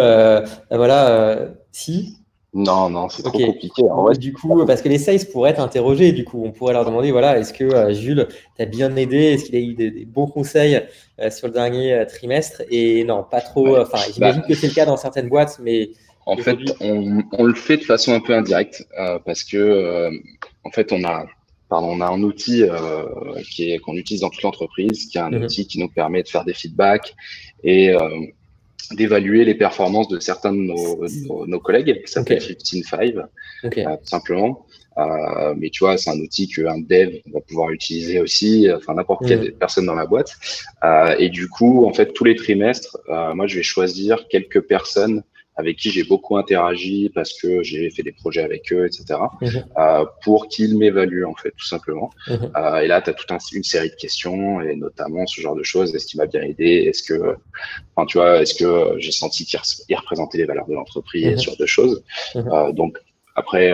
voilà, si?
Non, non, c'est
Ok.
trop compliqué. En vrai,
Ou du coup, parce que les sales pourraient être interrogés, du coup, on pourrait leur demander, voilà, est-ce que Jules t'a bien aidé? Est-ce qu'il a eu des bons conseils sur le dernier trimestre? Et non, pas trop.
ouais.
Enfin,
Bah,
j'imagine que c'est le cas dans certaines boîtes, mais
en fait,
aujourd'hui.
on le fait de façon un peu indirecte parce que en fait, on a un outil qu'on utilise dans toute l'entreprise, qui est un
Mhm.
outil qui nous permet de faire des feedbacks et d'évaluer les performances de certains de nos collègues, qui
Ok.
s'appelle 15
Ok.
tout simplement. Mais tu vois, c'est un outil qu'un dev va pouvoir utiliser aussi, enfin n'importe quelle
Mhm.
personne dans la boîte. Et du coup, en fait, tous les trimestres, moi, je vais choisir quelques personnes avec qui j'ai beaucoup interagi parce que j'ai fait des projets avec eux, etc.,
Mhm.
pour qu'ils m'évaluent, en fait, tout simplement.
Mhm.
Et là, tu as toute une série de questions, et notamment ce genre de choses. Est-ce qu'il m'a bien aidé? Est-ce que, enfin, tu vois, est-ce que j'ai senti qu'il représentait les valeurs de l'entreprise, ce
Mhm.
genre de choses.
Mhm.
Donc, après,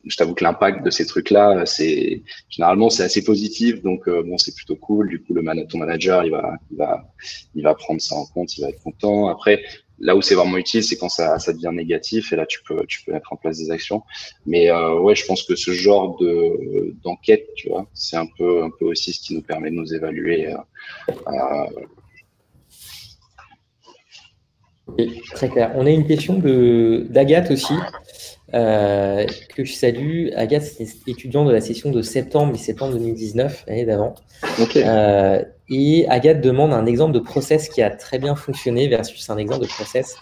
je t'avoue que l'impact de ces trucs-là, généralement c'est assez positif, donc bon, c'est plutôt cool. Du coup, ton manager, il va prendre ça en compte, il va être content. Après, là où c'est vraiment utile, c'est quand ça devient négatif, et là tu peux mettre en place des actions. Mais ouais, je pense que ce genre d'enquête, tu vois, c'est un peu aussi ce qui nous permet de nous évaluer.
Ok, très clair. On a une question d'Agathe aussi, que je salue. Agathe, c'est étudiant de la session de septembre, mais septembre 2019, l'année d'avant.
Ok.
Et Agathe demande un exemple de process qui a très bien fonctionné versus un exemple de process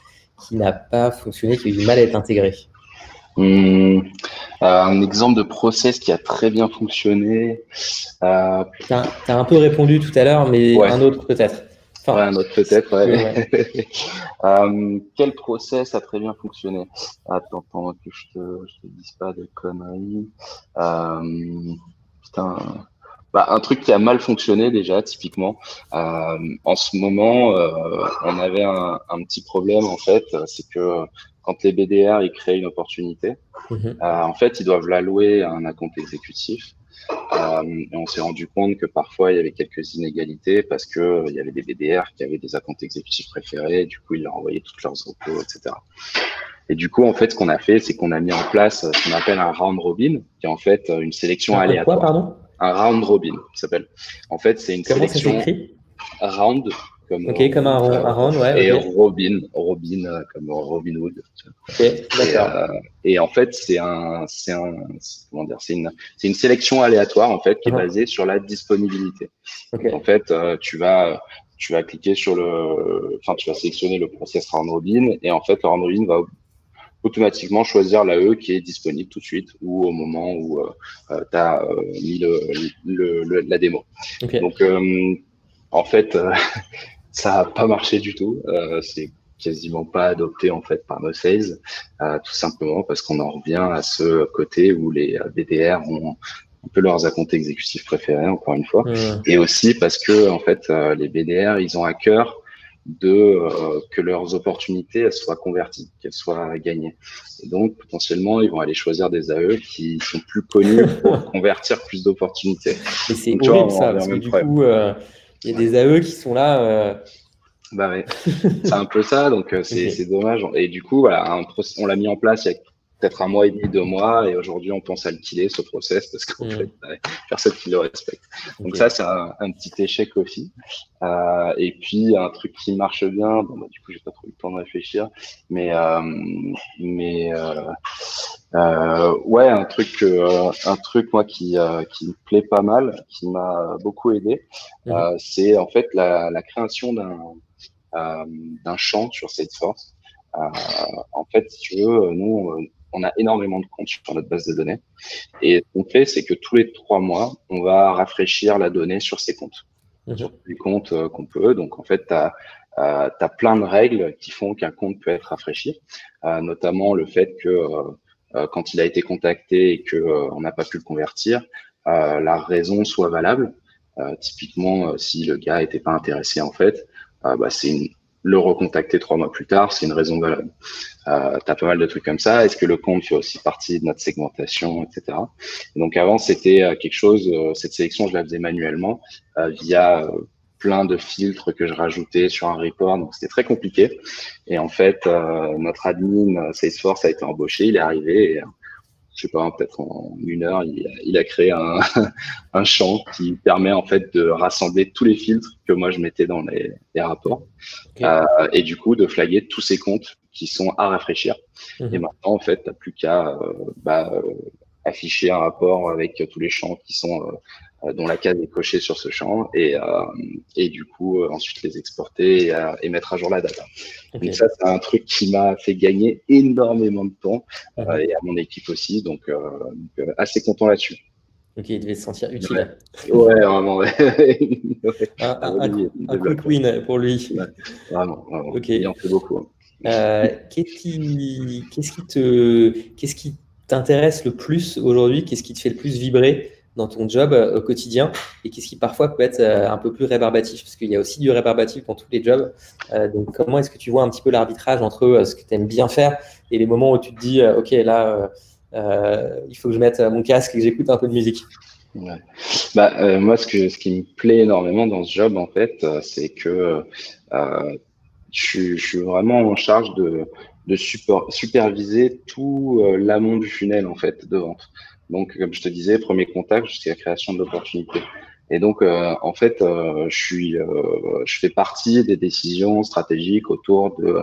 qui n'a pas fonctionné, qui a eu du mal à être intégré.
Hum, un exemple de process qui a très bien fonctionné.
T'as un peu répondu tout à l'heure, mais
Ouais,
un autre peut-être.
ouais,
Enfin,
un autre
si
peut-être,
tu veux, ouais.
ouais. Quel process a très bien fonctionné? Attends, pendant que je te dise pas de conneries. Putain. Bah, un truc qui a mal fonctionné déjà, typiquement. En ce moment, on avait un petit problème en fait, c'est que quand les BDR ils créent une opportunité,
Mhm.
en fait ils doivent l'allouer à un account exécutif. Et on s'est rendu compte que parfois il y avait quelques inégalités parce que il y avait des BDR qui avaient des comptes exécutifs préférés, du coup ils leur envoyaient toutes leurs repos, etc. Et du coup, en fait, ce qu'on a fait, c'est qu'on a mis en place ce qu'on appelle un round robin, qui est en fait une sélection
Un quoi,
aléatoire.
pardon?
Un round robin, ça s'appelle. En fait, c'est une
Comment ça
sélection
s'écrit?
round comme
Ok, comme un round, ouais,
et
ok.
Robin comme Robin Hood.
Ok,
Et,
d'accord.
en fait, comment dire, c'est une sélection aléatoire en fait qui est
Mhm.
basée sur la disponibilité. Donc en
Ok.
fait, tu vas cliquer enfin tu vas sélectionner le process round robin et en fait le round robin va automatiquement choisir l'AE qui est disponible tout de suite ou au moment où tu as mis la démo.
Ok.
Donc en fait, ça n'a pas marché du tout. C'est quasiment pas adopté en fait par nos sales, tout simplement parce qu'on en revient à ce côté où les BDR ont un peu leurs comptes exécutifs préférés, encore une fois,
Hmm.
et aussi parce que en fait les BDR ils ont à cœur que leurs opportunités elles soient converties, qu'elles soient gagnées. Et donc potentiellement ils vont aller choisir des AE qui sont plus connus pour convertir plus d'opportunités.
Et c'est
Donc tu vois,
horrible
on
ça,
revient au
parce que
même
du
problème.
coup, il y a des AE qui sont là.
Bah ouais. C'est un peu ça, donc c'est
Ok.
dommage. Et du coup, voilà, on l'a mis en place il y a peut-être un mois et demi, 2 mois, et aujourd'hui, on pense à le killer, ce process, parce qu'en fait,
Hmm.
personne qui le respecte. Donc ça,
Ok.
c'est un petit échec aussi. Et puis, un truc qui marche bien, bon, bah, du coup, j'ai pas trop eu le temps de réfléchir, mais ouais, un truc moi qui me plaît pas mal, qui m'a beaucoup aidé,
Mhm.
c'est en fait la création d'un champ sur Salesforce. Euh, En fait, si tu veux, nous, on a énormément de comptes sur notre base de données. Et ce qu'on fait, c'est que tous les 3 mois, on va rafraîchir la donnée sur ces comptes, sur
Mhm.
tous les comptes qu'on peut. Donc, en fait, tu as plein de règles qui font qu'un compte peut être rafraîchi, notamment le fait que quand il a été contacté et que on n'a pas pu le convertir, la raison soit valable. Typiquement, si le gars n'était pas intéressé, en fait, le recontacter 3 mois plus tard, c'est une raison valable. Tu as pas mal de trucs comme ça. Est-ce que le compte fait aussi partie de notre segmentation, etc. Et donc avant, c'était quelque chose, cette sélection, je la faisais manuellement via plein de filtres que je rajoutais sur un report. Donc c'était très compliqué. Et en fait, notre admin Salesforce a été embauché, il est arrivé et je sais pas, peut-être en 1 heure, il a créé un champ qui permet en fait de rassembler tous les filtres que moi je mettais dans les rapports et du coup de flaguer tous ces comptes qui sont à rafraîchir. Et maintenant, en fait, tu n'as plus qu'à afficher un rapport avec tous les champs qui sont dont la case est cochée sur ce champ et du coup ensuite les exporter et mettre à jour la data. Donc ça, c'est un truc qui m'a fait gagner énormément de temps et à mon équipe aussi, donc assez content là-dessus.
Ok, il devait se sentir utile.
Ouais, vraiment. Ouais.
Un quick win pour lui.
Ouais, vraiment.
Okay.
Il en fait beaucoup.
Qu'est-ce qui t'intéresse le plus aujourd'hui? Qu'est-ce qui te fait le plus vibrer dans ton job au quotidien? Et qu'est-ce qui parfois peut être un peu plus rébarbatif? Parce qu'il y a aussi du rébarbatif dans tous les jobs. Donc, comment est-ce que tu vois un petit peu l'arbitrage entre ce que tu aimes bien faire et les moments où tu te dis, OK, là, il faut que je mette mon casque et que j'écoute un peu de musique?
Ouais. Moi, ce qui me plaît énormément dans ce job, en fait, c'est que je suis vraiment en charge de superviser tout l'amont du funnel, en fait, de vente. Donc, comme je te disais, premier contact jusqu'à la création de l'opportunité. Et donc, en fait, je fais partie des décisions stratégiques autour de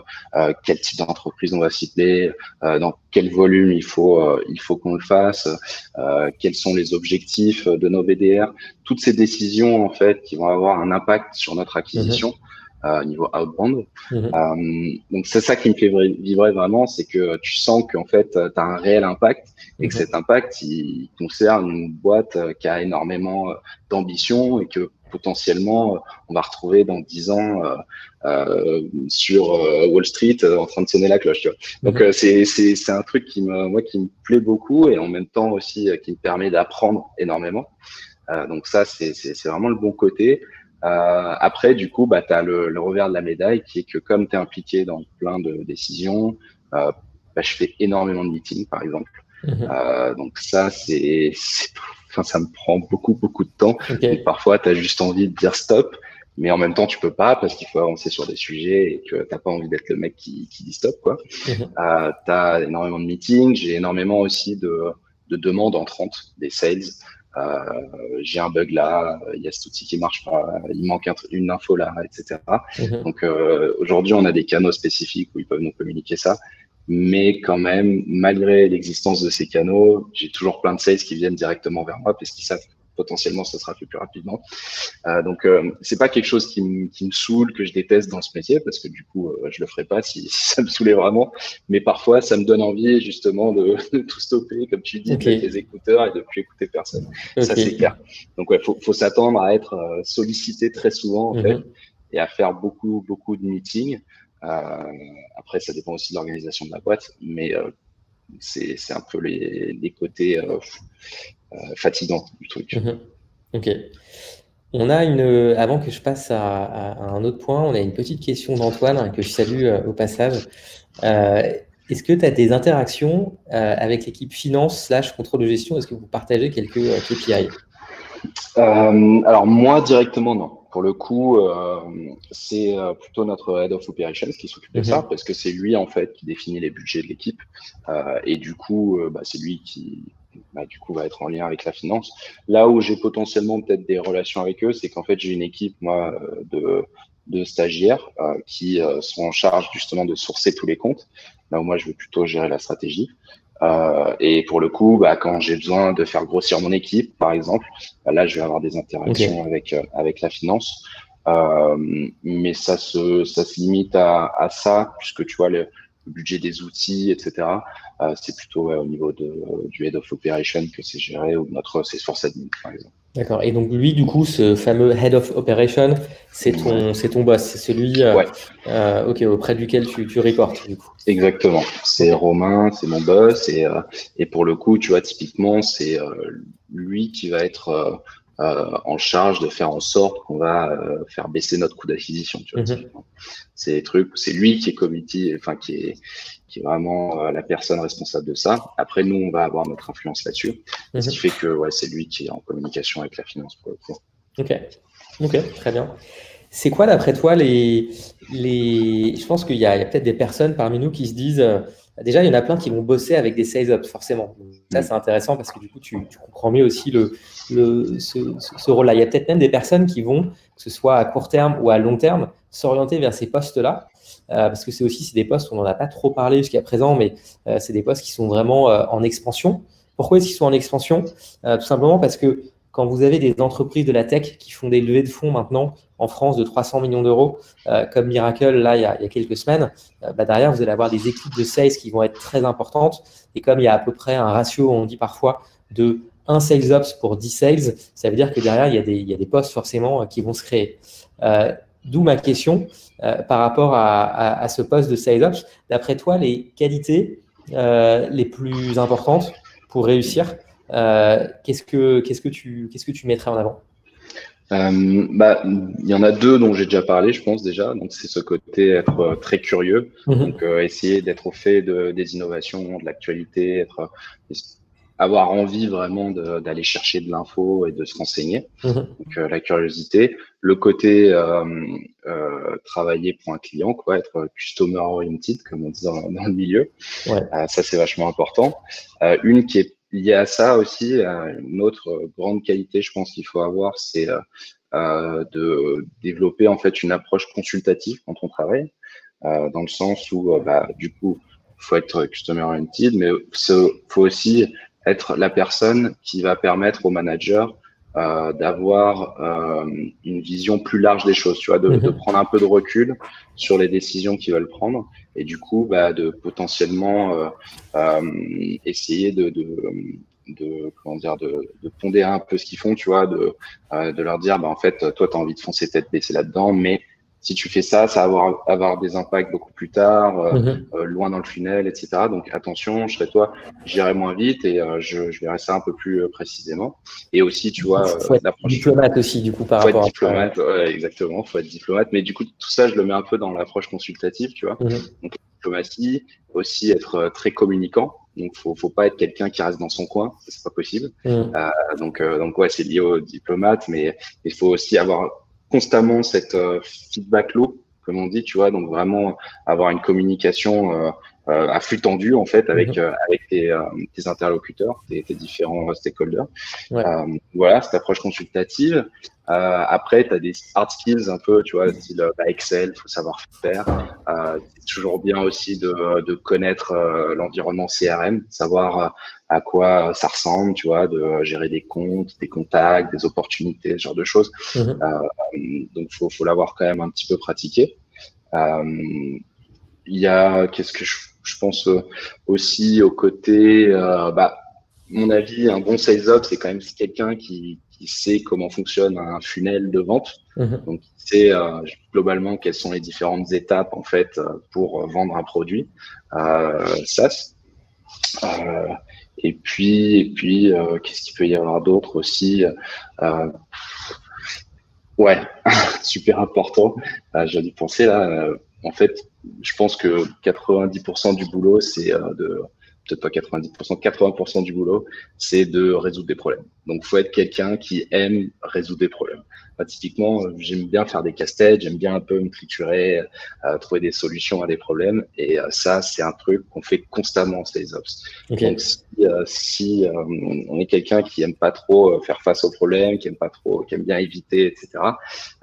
quel type d'entreprise on va cibler, dans quel volume il faut qu'on le fasse, quels sont les objectifs de nos BDR. Toutes ces décisions, en fait, qui vont avoir un impact sur notre acquisition. Niveau outbound. Donc, c'est ça qui me fait vibrer vraiment, c'est que tu sens qu'en fait, tu as un réel impact et que cet impact, il concerne une boîte qui a énormément d'ambition et que potentiellement, on va retrouver dans 10 ans sur Wall Street en train de sonner la cloche. Tu vois. Donc, c'est un truc qui me plaît beaucoup et en même temps aussi qui me permet d'apprendre énormément. Donc ça, c'est vraiment le bon côté. Après, du coup, tu as le revers de la médaille qui est que comme tu es impliqué dans plein de décisions, je fais énormément de meetings, par exemple. Donc ça, ça me prend beaucoup de temps. Et parfois, tu as juste envie de dire stop, mais en même temps, tu peux pas parce qu'il faut avancer sur des sujets et que t'as pas envie d'être le mec qui dit stop, quoi. Tu as énormément de meetings. J'ai énormément aussi de demandes entrantes des sales. J'ai un bug là, il y a cet outil qui marche pas, il manque une info là, etc. Donc aujourd'hui, on a des canaux spécifiques où ils peuvent nous communiquer ça. Mais quand même, malgré l'existence de ces canaux, j'ai toujours plein de sales qui viennent directement vers moi parce qu'ils savent que potentiellement ça sera fait plus rapidement. Donc c'est pas quelque chose qui me saoule, que je déteste dans ce métier parce que du coup je le ferais pas si ça me saoulait vraiment. Mais parfois ça me donne envie justement de tout stopper, comme tu dis, de mettre les écouteurs et de plus écouter personne. Ça c'est clair. Donc ouais, faut s'attendre à être sollicité très souvent en fait et à faire beaucoup de meetings. Après, ça dépend aussi de l'organisation de la boîte, mais c'est un peu les côtés fatigants du truc.
Ok. On a avant que je passe à un autre point, on a une petite question d'Antoine que je salue au passage. Est-ce que tu as des interactions avec l'équipe finance / contrôle de gestion? Est-ce que vous partagez quelques KPI?
Alors moi directement non. Pour le coup, c'est plutôt notre Head of Operations qui s'occupe de ça parce que c'est lui en fait qui définit les budgets de l'équipe et du coup c'est lui qui du coup va être en lien avec la finance. Là où j'ai potentiellement peut-être des relations avec eux, c'est qu'en fait j'ai une équipe moi de stagiaires qui sont en charge justement de sourcer tous les comptes. Là où moi je vais plutôt gérer la stratégie. Et pour le coup, quand j'ai besoin de faire grossir mon équipe, par exemple, là, je vais avoir des interactions avec la finance. Mais ça se limite à ça, puisque tu vois, le budget des outils, etc. C'est plutôt au niveau du Head of Operation que c'est géré ou notre Salesforce Admin, par exemple.
D'accord. Et donc lui, du coup, ce fameux Head of Operation, c'est ton boss, c'est celui auprès duquel tu reportes, du coup.
Exactement. C'est Romain, c'est mon boss. Et pour le coup, tu vois, typiquement, c'est lui qui va être en charge de faire en sorte qu'on va faire baisser notre coût d'acquisition. Tu vois, c'est des trucs, c'est lui qui est committee, enfin qui est vraiment la personne responsable de ça. Après, nous, on va avoir notre influence là-dessus, ce qui fait que c'est lui qui est en communication avec la finance pour le coup.
Ok, très bien. C'est quoi, d'après toi, Je pense qu'il y a peut-être des personnes parmi nous qui se disent… déjà, il y en a plein qui vont bosser avec des sales ops, forcément. Donc, ça, c'est intéressant parce que du coup, tu comprends mieux aussi ce rôle-là. Il y a peut-être même des personnes qui vont, que ce soit à court terme ou à long terme, s'orienter vers ces postes-là. Parce que c'est des postes, on n'en a pas trop parlé jusqu'à présent, mais c'est des postes qui sont vraiment en expansion. Pourquoi est-ce qu'ils sont en expansion? Tout simplement parce que quand vous avez des entreprises de la tech qui font des levées de fonds maintenant en France de 300 millions d'euros, comme Miracle, là, il y a quelques semaines, derrière, vous allez avoir des équipes de sales qui vont être très importantes. Et comme il y a à peu près un ratio, on dit parfois, de 1 sales ops pour 10 sales, ça veut dire que derrière, il y a des postes forcément qui vont se créer. D'où ma question par rapport à ce poste de sales ops. D'après toi, les qualités les plus importantes pour réussir, qu'est-ce que tu mettrais en avant?
Il y en a deux dont j'ai déjà parlé, je pense déjà. Donc, c'est ce côté être très curieux, donc essayer d'être au fait des innovations, de l'actualité, avoir envie vraiment d'aller chercher de l'info et de se renseigner. Donc, la curiosité, le côté travailler pour un client, quoi, être customer oriented, comme on dit dans le milieu. Ça, c'est vachement important. Une qui est liée à ça aussi, une autre grande qualité, je pense qu'il faut avoir, c'est de développer en fait une approche consultative quand on travaille, dans le sens où du coup, il faut être customer oriented, mais il faut aussi être la personne qui va permettre au manager d'avoir une vision plus large des choses, tu vois, de prendre un peu de recul sur les décisions qu'ils veulent prendre et du coup de potentiellement essayer de pondérer un peu ce qu'ils font, tu vois, de leur dire en fait toi tu as envie de foncer tête baissée là-dedans, mais si tu fais ça, ça va avoir des impacts beaucoup plus tard, loin dans le funnel, etc. Donc attention, je serai toi, j'irai moins vite et je verrai ça un peu plus précisément. Et aussi, tu vois,
faut être diplomate aussi, du coup, par rapport à ça.
Exactement, faut être diplomate. Mais du coup, tout ça, je le mets un peu dans l'approche consultative, tu vois. Donc, diplomatie, aussi être très communicant. Donc, faut pas être quelqu'un qui reste dans son coin, c'est pas possible. Donc ouais, c'est lié au diplomate, mais il faut aussi avoir constamment cette feedback loop, comme on dit, tu vois, donc vraiment avoir une communication à flux tendu en fait avec tes interlocuteurs, tes différents stakeholders. Voilà, cette approche consultative. Après, tu as des hard skills un peu, tu vois, style Excel, faut savoir faire. C'est toujours bien aussi de connaître l'environnement CRM, savoir à quoi ça ressemble, tu vois, de gérer des comptes, des contacts, des opportunités, ce genre de choses. Donc, faut l'avoir quand même un petit peu pratiqué. Il y a, qu'est-ce que je pense aussi au côté, mon avis, un bon sales ops, c'est quand même quelqu'un qui sait comment fonctionne un funnel de vente. Donc, il sait globalement quelles sont les différentes étapes en fait pour vendre un produit SaaS. Et puis qu'est-ce qu'il peut y avoir d'autre aussi Ouais, super important. J'ai dû penser là. En fait, je pense que 90% du boulot, c'est peut-être pas 90%, 80% du boulot, c'est de résoudre des problèmes. Donc, faut être quelqu'un qui aime résoudre des problèmes. Typiquement, j'aime bien faire des casse-têtes, j'aime bien un peu me triturer, trouver des solutions à des problèmes. Et ça, c'est un truc qu'on fait constamment en sales ops. Donc, si on est quelqu'un qui aime pas trop faire face aux problèmes, qui aime bien éviter, etc.,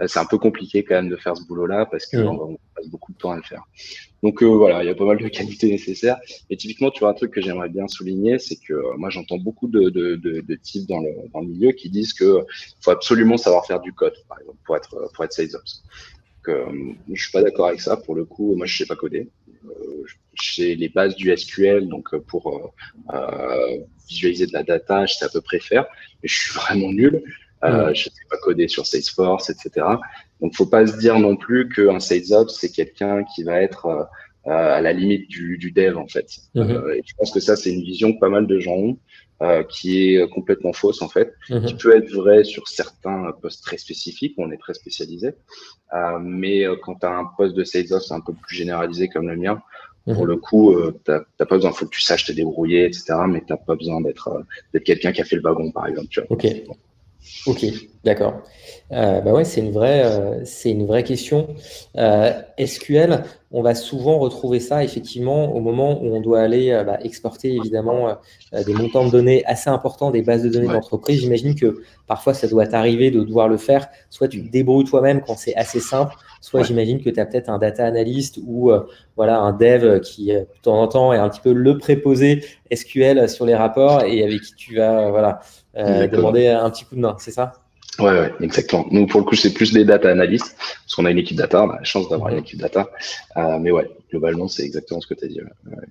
c'est un peu compliqué quand même de faire ce boulot-là parce qu'on passe beaucoup de temps à le faire. Donc voilà, il y a pas mal de qualités nécessaires. Et typiquement, tu vois, un truc que j'aimerais bien souligner, c'est que moi, j'entends beaucoup de types dans le milieu qui disent que faut absolument savoir faire du code, par exemple, pour être sales ops. Donc, je suis pas d'accord avec ça. Pour le coup, moi, je sais pas coder. J'ai les bases du SQL, donc pour visualiser de la data, je sais à peu près faire, mais je suis vraiment nul. Je sais pas coder sur Salesforce, etc. Donc, faut pas se dire non plus qu'un sales ops, c'est quelqu'un qui va être à la limite du dev en fait.
Mhm.
Et je pense que ça, c'est une vision que pas mal de gens ont, qui est complètement fausse en fait, qui
Mhm.
peut être vraie sur certains postes très spécifiques où on est très spécialisé, mais quand tu as un poste de sales ops un peu plus généralisé comme le mien, pour le
Mhm.
coup, t'as pas besoin, faut que tu saches te débrouiller, etc. Mais t'as pas besoin d'être quelqu'un qui a fait le wagon, par exemple. Tu vois.
Ok. Ok, d'accord. Bah ouais, c'est une vraie question. SQL, on va souvent retrouver ça effectivement au moment où on doit aller exporter évidemment des montants de données assez importants des bases de données
Ouais.
d'entreprise. J'imagine que parfois ça doit t'arriver de devoir le faire. Soit tu te débrouilles toi-même quand c'est assez simple, soit
Ouais.
j'imagine que tu as peut-être un data analyst ou voilà, un dev qui de temps en temps est un petit peu le préposé SQL sur les rapports et avec qui tu vas voilà
Exactement.
demander un petit coup de main, c'est ça?
Ouais, exactement. Nous, pour le coup, c'est plus des data analystes, parce qu'on a une équipe data, on a la chance d'avoir une
Mhm.
équipe data. Mais ouais, globalement, c'est exactement ce que tu as dit. Ouais.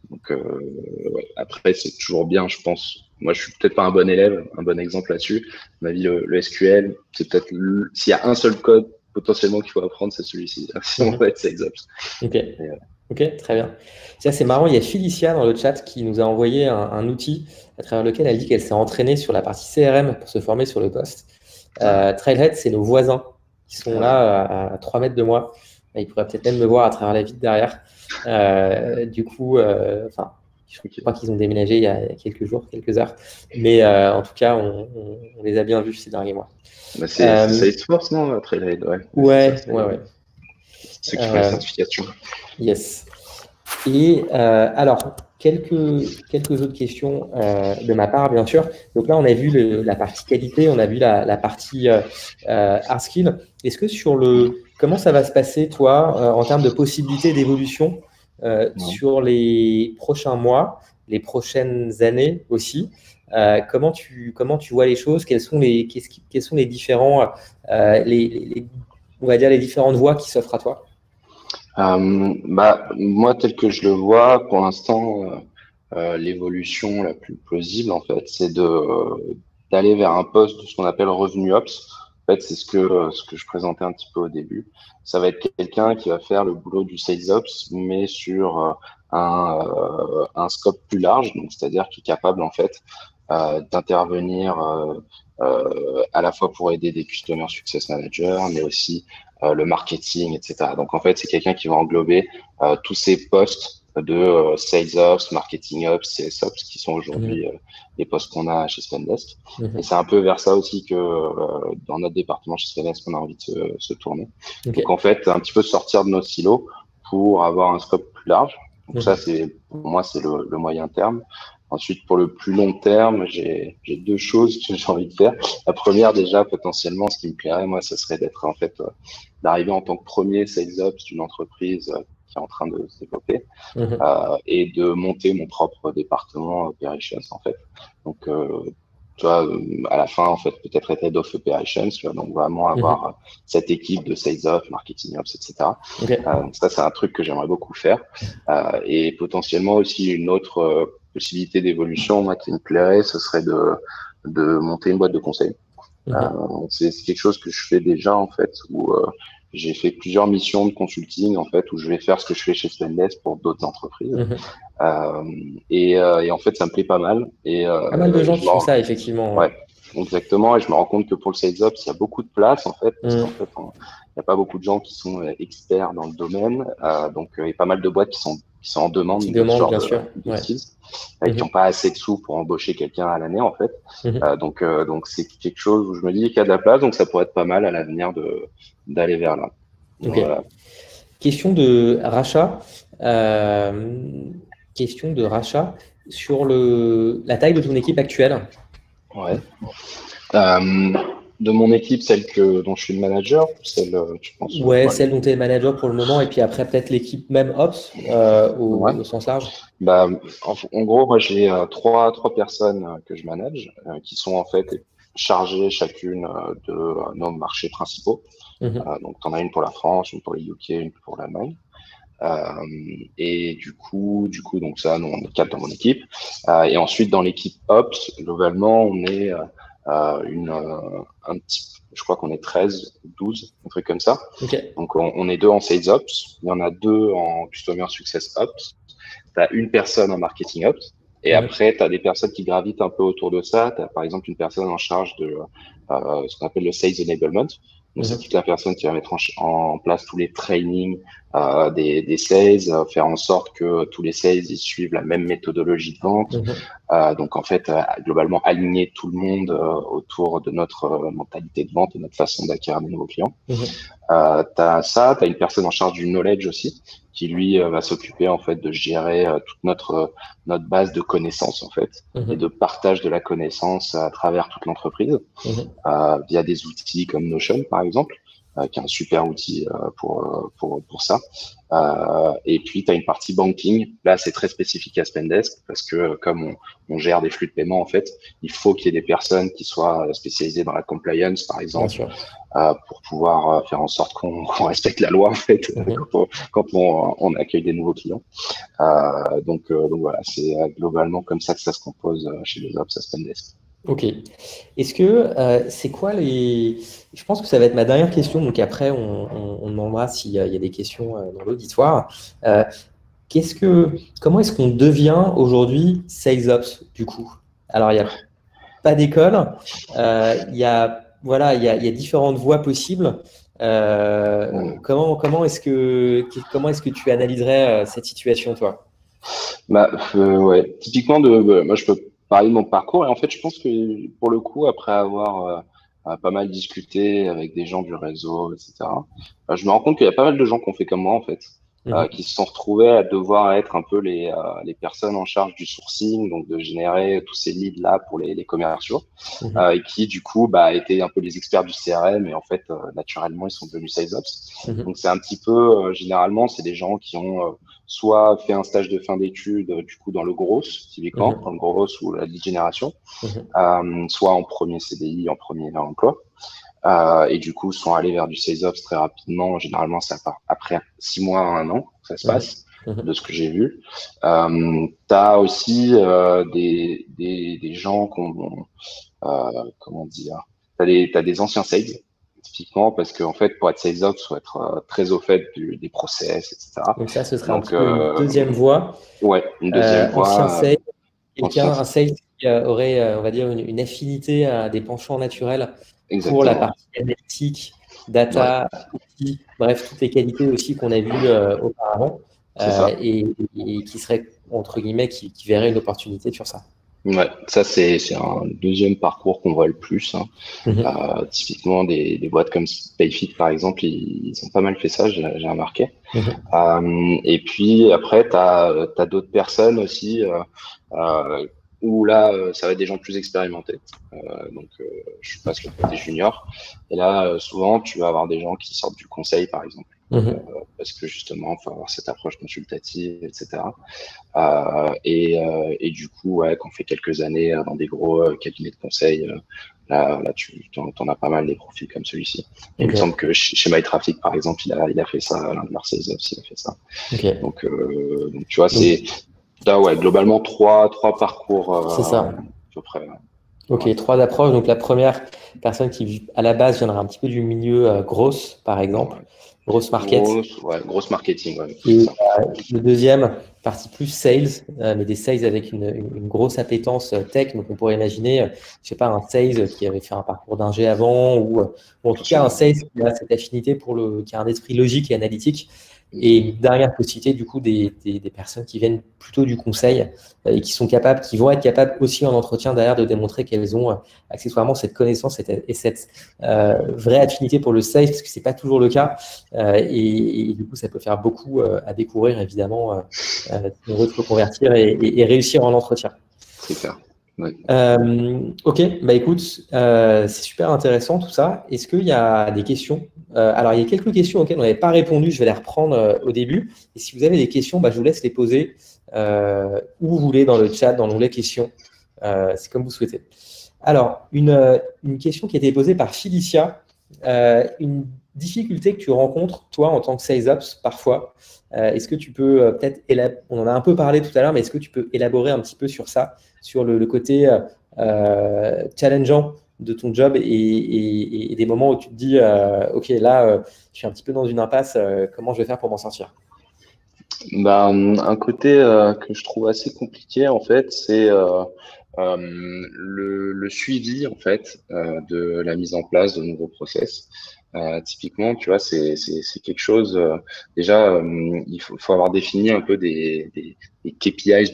Donc, ouais. Après, c'est toujours bien, je pense. Moi, je suis peut-être pas un bon élève, un bon exemple là-dessus. À mon avis, le SQL, c'est peut-être s'il y a un seul code potentiellement qu'il faut apprendre, c'est celui-ci. Si on
Mhm.
va être sales ops.
Ok,
Et,
ok, très bien. Ça, c'est marrant, il y a Felicia dans le chat qui nous a envoyé un outil à travers lequel elle dit qu'elle s'est entraînée sur la partie CRM pour se former sur le poste. Trailhead, c'est nos voisins qui sont
ah ouais.
là à 3 mètres de moi. Ils pourraient peut-être même me voir à travers la vitre derrière. Du coup, enfin, je
Ok.
crois qu'ils ont déménagé il y a quelques jours, quelques heures. Mais en tout cas, on les a bien vus ces derniers mois.
Bah, c'est
Euh,
Salesforce, non? Après, ouais, c'est ça.
ouais,
C'est
ouais, ouais.
ceux qui font les
Euh,
certifications.
yes. Et alors, quelques autres questions de ma part, bien sûr. Donc là, on a vu la partie qualité, on a vu la partie hard skill. Est-ce que comment ça va se passer, toi, en termes de possibilités d'évolution
Ouais.
sur les prochains mois, les prochaines années aussi? Comment tu vois les choses? Quels sont les différents, on va dire les différentes voies qui s'offrent à toi?
Bah, moi, tel que je le vois, pour l'instant, l'évolution la plus plausible, en fait, c'est d'aller vers un poste de ce qu'on appelle revenu ops. En fait, c'est ce que je présentais un petit peu au début. Ça va être quelqu'un qui va faire le boulot du sales ops, mais sur un scope plus large, donc c'est-à-dire qui est capable, en fait, d'intervenir à la fois pour aider des customer success managers, mais aussi le marketing, etc. Donc en fait, c'est quelqu'un qui va englober tous ces postes de sales ops, marketing ops, CS ops, qui sont aujourd'hui
Mhm,
les postes qu'on a chez Spendesk. Et
mhm.
c'est un peu vers ça aussi que dans notre département chez Spendesk, on a envie de se tourner.
Ok.
Donc en fait, un petit peu sortir de nos silos pour avoir un scope plus large. Donc ça,
Mhm.
c'est pour moi, c'est le moyen terme. Ensuite, pour le plus long terme, j'ai deux choses que j'ai envie de faire. La première, déjà, potentiellement, ce qui me plairait, moi, ce serait d'être en fait d'arriver en tant que premier sales ops d'une entreprise qui est en train de se développer
Mhm.
et de monter mon propre département operations en fait. Donc tu vois, à la fin en fait peut-être être head of operations, tu vois, donc vraiment avoir
Mhm.
cette équipe de sales ops, marketing ops, etc.
Ok.
Donc ça c'est un truc que j'aimerais beaucoup faire et potentiellement aussi une autre possibilité d'évolution moi qui me plairait, ce serait de monter une boîte de conseil.
Mhm.
C'est quelque chose que je fais déjà en fait, où j'ai fait plusieurs missions de consulting en fait, où je vais faire ce que je fais chez Spendesk pour d'autres entreprises.
Mhm.
Euh, et en fait, ça me plaît pas mal.
Pas mal de gens
Je
qui font
m'en,
ça, effectivement. Ouais.
ouais, exactement. Et je me rends compte que pour le sales ops, il y a beaucoup de place en fait, parce qu'en
Mhm.
fait, il n'y a pas beaucoup de gens qui sont experts dans le domaine. Donc, il y a pas mal de boîtes qui sont en
Qui
demande de ce
demandent,
genre
bien sûr.
de
Ouais.
skills, qui n'ont
Mhm.
pas assez de sous pour embaucher quelqu'un à l'année en fait.
Mhm.
Donc c'est quelque chose où je me dis qu'il y a de la place, donc ça pourrait être pas mal à l'avenir d'aller vers là.
Ok.
Voilà.
Question de rachat. Euh, Question de rachat sur la taille de ton équipe actuelle.
Ouais. Euh, de mon équipe, dont je suis le manager, celle, tu penses,
Ouais,
ouais.
celle dont tu es manager pour le moment, et puis après, peut-être l'équipe même Ops
Ouais.
au sens large.
Bah, en gros, moi, j'ai trois personnes que je manage, qui sont en fait chargées chacune de nos marchés principaux.
Mhm.
Donc, tu en as une pour la France, une pour les UK, une pour l'Allemagne. Et donc ça, nous, on est quatre dans mon équipe. Et ensuite, dans l'équipe Ops, globalement, on est un petit, je crois qu'on est 13 ou 12, un truc comme ça.
Ok.
Donc, on est 2 en Sales Ops, il y en a 2 en Customer Success Ops. Tu as une personne en Marketing Ops. Et après, tu as des personnes qui gravitent un peu autour de ça. Tu as par exemple une personne en charge de ce qu'on appelle le Sales Enablement. Donc, c'est toute la personne qui va mettre en place tous les trainings des sales, faire en sorte que tous les sales ils suivent la même méthodologie de vente. Donc, en fait, globalement, aligner tout le monde autour de notre mentalité de vente et notre façon d'acquérir de nouveaux clients. T'as une personne en charge du knowledge aussi, qui lui va s'occuper en fait de gérer toute notre base de connaissances en fait et de partage de la connaissance à travers toute l'entreprise via des outils comme Notion par exemple, qui est un super outil pour ça. Et puis, tu as une partie banking. Là, c'est très spécifique à Spendesk parce que comme on gère des flux de paiement, en fait, il faut qu'il y ait des personnes qui soient spécialisées dans la compliance, par exemple, pour pouvoir faire en sorte qu'on respecte la loi, en fait, quand on accueille des nouveaux clients. Donc voilà, c'est globalement comme ça que ça se compose chez les ops à Spendesk.
Ok. Est-ce que c'est quoi les… Je pense que ça va être ma dernière question, donc après on demandera s'il y a des questions dans l'auditoire. Comment est-ce qu'on devient aujourd'hui Sales Ops du coup? Alors il n'y a pas d'école, il y a différentes voies possibles. Comment est-ce que tu analyserais cette situation, toi?
Ouais, typiquement moi je peux parler de mon parcours et en fait je pense que pour le coup après avoir pas mal discuté avec des gens du réseau, etc. Je me rends compte qu'il y a pas mal de gens qui ont fait comme moi en fait, qui se sont retrouvés à devoir être un peu les personnes en charge du sourcing, donc de générer tous ces leads là pour les commerciaux, et qui du coup étaient un peu les experts du CRM et en fait naturellement ils sont devenus sales ops. Donc c'est un petit peu généralement c'est des gens qui ont soit fait un stage de fin d'études, du coup, dans le gros, typiquement, dans le gros ou la lead génération, soit en premier CDI, en premier emploi. Et du coup, sont allés vers du sales ops très rapidement. Généralement, ça part après 6 mois à 1 an, ça se passe, de ce que j'ai vu. Tu as aussi des gens comment dire, t'as des anciens sales, typiquement, parce qu'en fait, pour être sales ops, il faut être très au fait des process, etc.
Donc ça, ce serait un petit peu une deuxième voie.
Ouais, une deuxième voie.
Ancien sales, un sales qui aurait, on va dire, une affinité à des penchants naturels pour la partie analytique, data, outils, bref, toutes les qualités aussi qu'on a vues auparavant, et qui serait, entre guillemets, qui verrait une opportunité sur ça.
Ouais, ça c'est un deuxième parcours qu'on voit le plus. Typiquement des boîtes comme Payfit par exemple, ils ont pas mal fait ça, j'ai remarqué. Et puis après, tu as d'autres personnes aussi où là, ça va être des gens plus expérimentés. Donc, je passe le côté junior. Et là, souvent, tu vas avoir des gens qui sortent du conseil, par exemple. Parce que justement, il faut avoir cette approche consultative, etc. Et du coup, ouais, quand on fait quelques années dans des gros cabinets de conseil, là tu en as pas mal des profils comme celui-ci. Il me semble que chez MyTraffic, par exemple, il a fait ça, l'un de leurs sales ops, il a fait ça. Donc, tu vois, c'est là, ouais, globalement trois parcours
c'est ça.
à peu près.
Ok, 3 approches. Donc la première personne qui, à la base, viendra un petit peu du milieu grosse, par exemple, grosse market.
Grosse marketing. Ouais,
et le deuxième, partie plus sales, mais des sales avec une grosse appétence tech. Donc on pourrait imaginer, je sais pas, un sales qui avait fait un parcours d'ingé avant, ou en tout cas un sales qui a cette affinité qui a un esprit logique et analytique. Et dernière possibilité, du coup, des personnes qui viennent plutôt du conseil et qui vont être capables aussi en entretien derrière de démontrer qu'elles ont accessoirement cette connaissance et cette vraie affinité pour le sales, parce que c'est pas toujours le cas. Et du coup, ça peut faire beaucoup à découvrir, évidemment, si on veut se reconvertir et réussir en entretien.
C'est clair. Ouais.
Ok, bah écoute, c'est super intéressant tout ça. Est-ce qu'il y a des questions? Alors, il y a quelques questions auxquelles on n'avait pas répondu. Je vais les reprendre au début. Et si vous avez des questions, je vous laisse les poser où vous voulez dans le chat, dans l'onglet questions. C'est comme vous souhaitez. Alors, une question qui a été posée par Felicia. Une difficulté que tu rencontres, toi, en tant que sales ops, parfois. Est-ce que tu peux peut-être on en a un peu parlé tout à l'heure, mais est-ce que tu peux élaborer un petit peu sur ça, sur le côté challengeant de ton job et des moments où tu te dis, OK, là, je suis un petit peu dans une impasse, comment je vais faire pour m'en sortir?
Bah, un côté que je trouve assez compliqué en fait, c'est le suivi en fait de la mise en place de nouveaux process. Typiquement, tu vois, c'est quelque chose. Déjà, faut avoir défini un peu des KPIs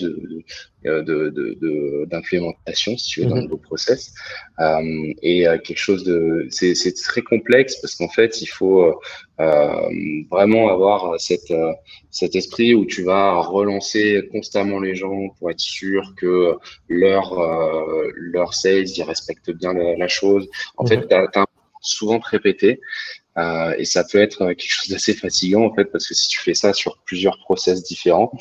d'implémentation, si tu veux, d'un
Mhm.
nouveau process. Quelque chose c'est très complexe parce qu'en fait, il faut vraiment avoir cet esprit où tu vas relancer constamment les gens pour être sûr que leur sales, ils respectent bien la chose. En fait,
Mhm.
t'as souvent te répéter et ça peut être quelque chose d'assez fatigant en fait parce que si tu fais ça sur plusieurs process différents,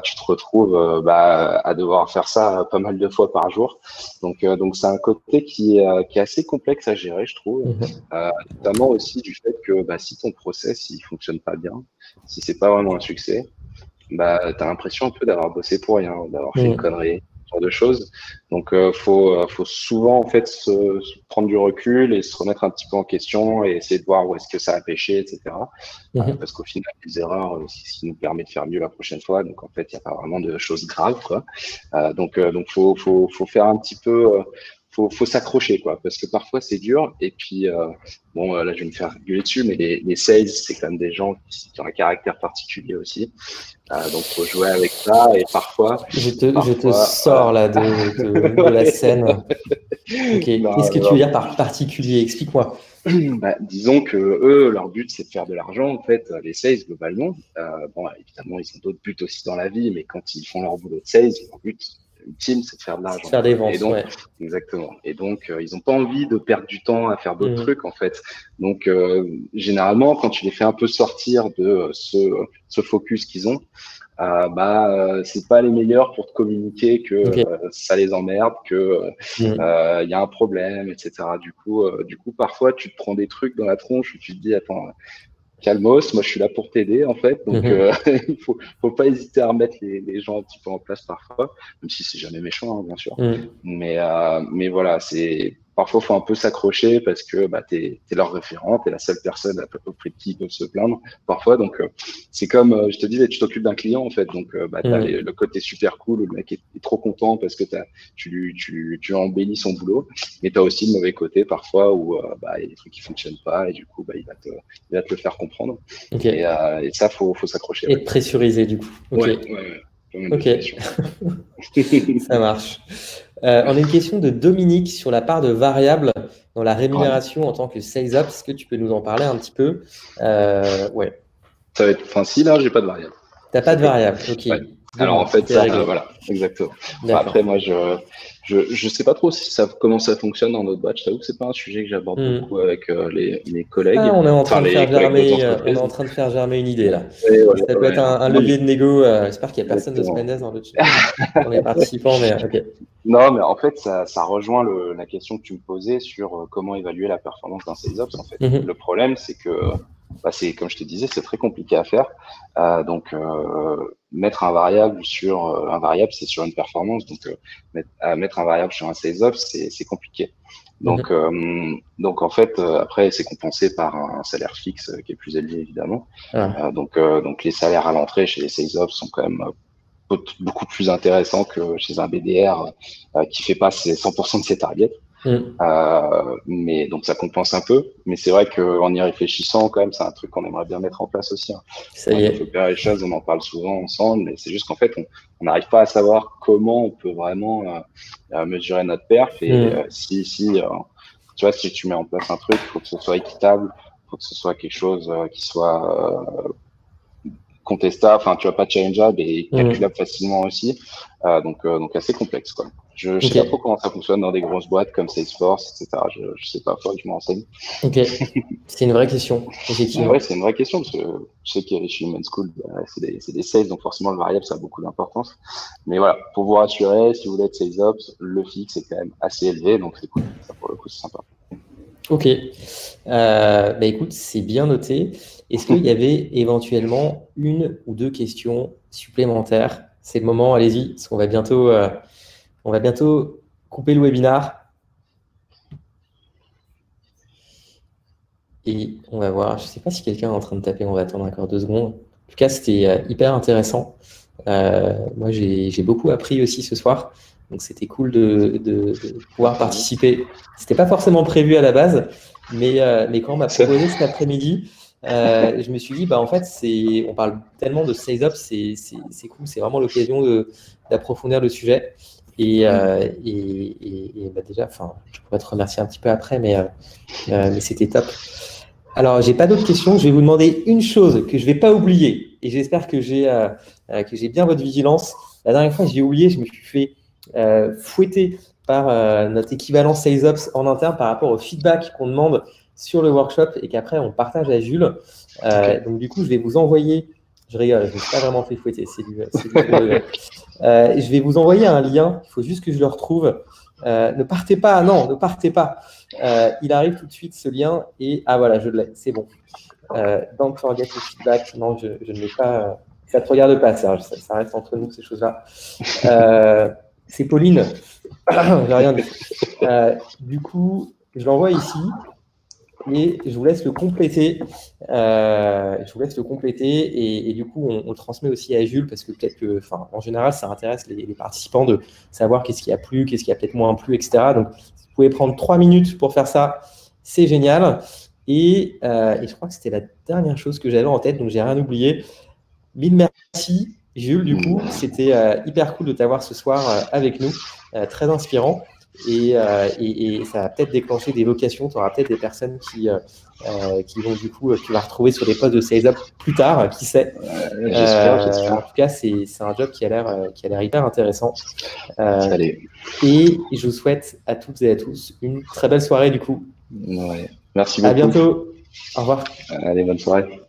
tu te retrouves à devoir faire ça pas mal de fois par jour. Donc c'est un côté qui est assez complexe à gérer, je trouve.
Mhm.
Notamment aussi du fait que si ton process il fonctionne pas bien, si c'est pas vraiment un succès, t'as l'impression un peu d'avoir bossé pour rien, d'avoir fait une
Mhm.
connerie, ce genre de choses. Donc, faut souvent en fait se prendre du recul et se remettre un petit peu en question et essayer de voir où est-ce que ça a pêché, etc.
Mhm.
Parce qu'au final, les erreurs, c'est ce qui nous permet de faire mieux la prochaine fois. Donc, en fait, il n'y a pas vraiment de choses graves, quoi. Donc, faut faire un petit peu, faut s'accrocher, quoi, parce que parfois c'est dur. Et puis, bon, là, je vais me faire gueuler dessus, mais les sales, c'est quand même des gens qui ont un caractère particulier aussi. Donc, faut jouer avec ça. Et
Je te
voilà.
sors là de la scène. OK. Qu'est-ce
Non,
que tu veux
non.
dire par particulier? Explique-moi.
Disons que eux, leur but, c'est de faire de l'argent, en fait, les sales, globalement. Bon, évidemment, ils ont d'autres buts aussi dans la vie, mais quand ils font leur boulot de sales, leur but ultime, c'est de faire de
C'est de
l'argent,
faire des
quoi. Et
ventes,
donc,
ouais.
exactement. Et donc, ils n'ont pas envie de perdre du temps à faire d'autres
Mhm.
trucs, en fait. Donc, généralement, quand tu les fais un peu sortir de ce focus qu'ils ont, c'est pas les meilleurs pour te communiquer que
OK.
ça les emmerde, que
Mhm.
il y a un problème, etc. Du coup, parfois, tu te prends des trucs dans la tronche où tu te dis, attends, calmos, moi, je suis là pour t'aider, en fait. Donc,
Mhm.
faut pas hésiter à remettre les gens un petit peu en place parfois, même si c'est jamais méchant, hein, bien sûr.
Mhm.
Mais voilà, parfois, faut un peu s'accrocher parce que t'es leur référent, t'es la seule personne auprès de qui ils peuvent se plaindre parfois. Donc, c'est comme, je te disais, tu t'occupes d'un client, en fait. Donc, t'as
Mhm.
le côté super cool où le mec est trop content parce que tu embellis son boulot. Mais tu as aussi le mauvais côté parfois où il y a des trucs qui fonctionnent pas et du coup, il va te le faire comprendre. Et,
OK.
euh, et ça, faut s'accrocher.
Et
Ouais.
de pressurisé, du coup. OK.
Ouais. Pas mal de
OK.
pression.
Ça marche. On a une question de Dominique sur la part de variable dans la
Ouais.
rémunération en tant que sales ops. Est-ce que tu peux nous en parler un petit peu? Ouais.
Ça va être, enfin, si là, j'ai pas de variable.
T'as pas
C'est
de
top.
variable. OK.
Ouais. Alors en
Bon,
fait,
c'est
ça,
réglé.
voilà, exactement. Après,
D'accord.
moi, je sais pas trop si comment ça fonctionne dans notre batch. Je t'avoue que c'est pas un sujet que j'aborde beaucoup
Hmm.
avec mes
Ah,
collègues,
on est en
enfin
train de
les
faire
collègues d'autres
germer, on est
entreprises.
en train de faire germer une idée là.
Ouais, ouais,
Ça peut être
ouais.
un
Non,
levier de négo. J'espère qu'il n'y a personne de
exactement.
Spendes dans les participants, mais OK.
Non, mais en fait, ça rejoint la question que tu me posais sur comment évaluer la performance d'un sales ops, en fait. Le
Mhm.
problème, c'est que, c'est comme je te disais, c'est très compliqué à faire. Donc, mettre un variable, c'est sur une performance. Donc, mettre un variable sur un sales ops, c'est compliqué. Donc,
Mhm.
en fait, après, c'est compensé par un salaire fixe qui est plus élevé, évidemment.
Ah,
Donc, les salaires à l'entrée chez les sales ops sont quand même beaucoup plus intéressant que chez un BDR qui fait pas 100% de ses targets.
mhm.
Mais donc ça compense un peu. Mais c'est vrai qu'en y réfléchissant, quand même, c'est un truc qu'on aimerait bien mettre en place aussi. Hein.
Ça y
Avec
est.
Operations, on en parle souvent ensemble, mais c'est juste qu'en fait, on n'arrive pas à savoir comment on peut vraiment mesurer notre perf. Et
Mhm.
tu vois, si tu mets en place un truc, il faut que ce soit équitable, il faut que ce soit quelque chose qui soit contestable, enfin tu vas pas challengeable et calculable
Mhm.
facilement aussi. Donc assez complexe quoi. Je sais pas trop
OK.
comment ça fonctionne dans des grosses boîtes comme Salesforce, etc. Je sais pas, faut que je me renseigne.
OK. C'est une vraie question,
Mais ouais,
effectivement.
c'est une vraie question parce que je sais que chez Human School, c'est des sales, donc forcément le variable ça a beaucoup d'importance. Mais voilà, pour vous rassurer, si vous voulez être sales ops, le fixe est quand même assez élevé, donc c'est cool. Ça pour le coup c'est sympa.
OK. Écoute, c'est bien noté. Est-ce qu'il y avait éventuellement une ou deux questions supplémentaires? C'est le moment, allez-y, parce qu'on va bientôt couper le webinar. Et on va voir. Je ne sais pas si quelqu'un est en train de taper. On va attendre encore 2 secondes. En tout cas, c'était hyper intéressant. Moi, j'ai beaucoup appris aussi ce soir. Donc, c'était cool de pouvoir participer. C'était pas forcément prévu à la base, mais quand on m'a proposé cet après-midi, je me suis dit, bah, en fait, on parle tellement de SalesOps, c'est cool. C'est vraiment l'occasion d'approfondir le sujet. Et bah, déjà, je pourrais te remercier un petit peu après, mais c'était top. Alors, j'ai pas d'autres questions. Je vais vous demander une chose que je vais pas oublier, et j'espère que j'ai bien votre vigilance. La dernière fois, j'ai oublié, je me suis fait fouetter par notre équivalent SalesOps en interne par rapport au feedback qu'on demande sur le workshop et qu'après on partage à Jules. Donc du coup, je vais vous envoyer. Je rigole, je ne me suis pas vraiment fait fouetter. C'est du je vais vous envoyer un lien. Il faut juste que je le retrouve. Ne partez pas, non, ne partez pas. Il arrive tout de suite ce lien et voilà, je l'ai, c'est bon. Don't forget the feedback. Non, je ne l'ai pas. Ça ne te regarde pas, Serge. Ça reste entre nous, ces choses-là. C'est Pauline. J'ai rien dit. Du coup, je l'envoie ici et je vous laisse le compléter. Et du coup, on le transmet aussi à Jules parce que peut-être que, en général, ça intéresse les participants de savoir qu'est-ce qui a plu, qu'est-ce qui a peut-être moins plu, etc. Donc, vous pouvez prendre 3 minutes pour faire ça. C'est génial. Et je crois que c'était la dernière chose que j'avais en tête, donc j'ai rien oublié. Mille merci, Jules. Du coup, c'était hyper cool de t'avoir ce soir avec nous, très inspirant. Et ça va peut-être déclencher des vocations. Tu auras peut-être des personnes qui vont du coup, tu vas retrouver sur des postes de SalesOps plus tard, qui sait.
J'espère.
En tout cas, c'est un job qui a l'air hyper intéressant.
Allez.
Et je vous souhaite à toutes et à tous une très belle soirée du coup.
Ouais. Merci beaucoup.
À bientôt. Au revoir.
Allez, bonne soirée.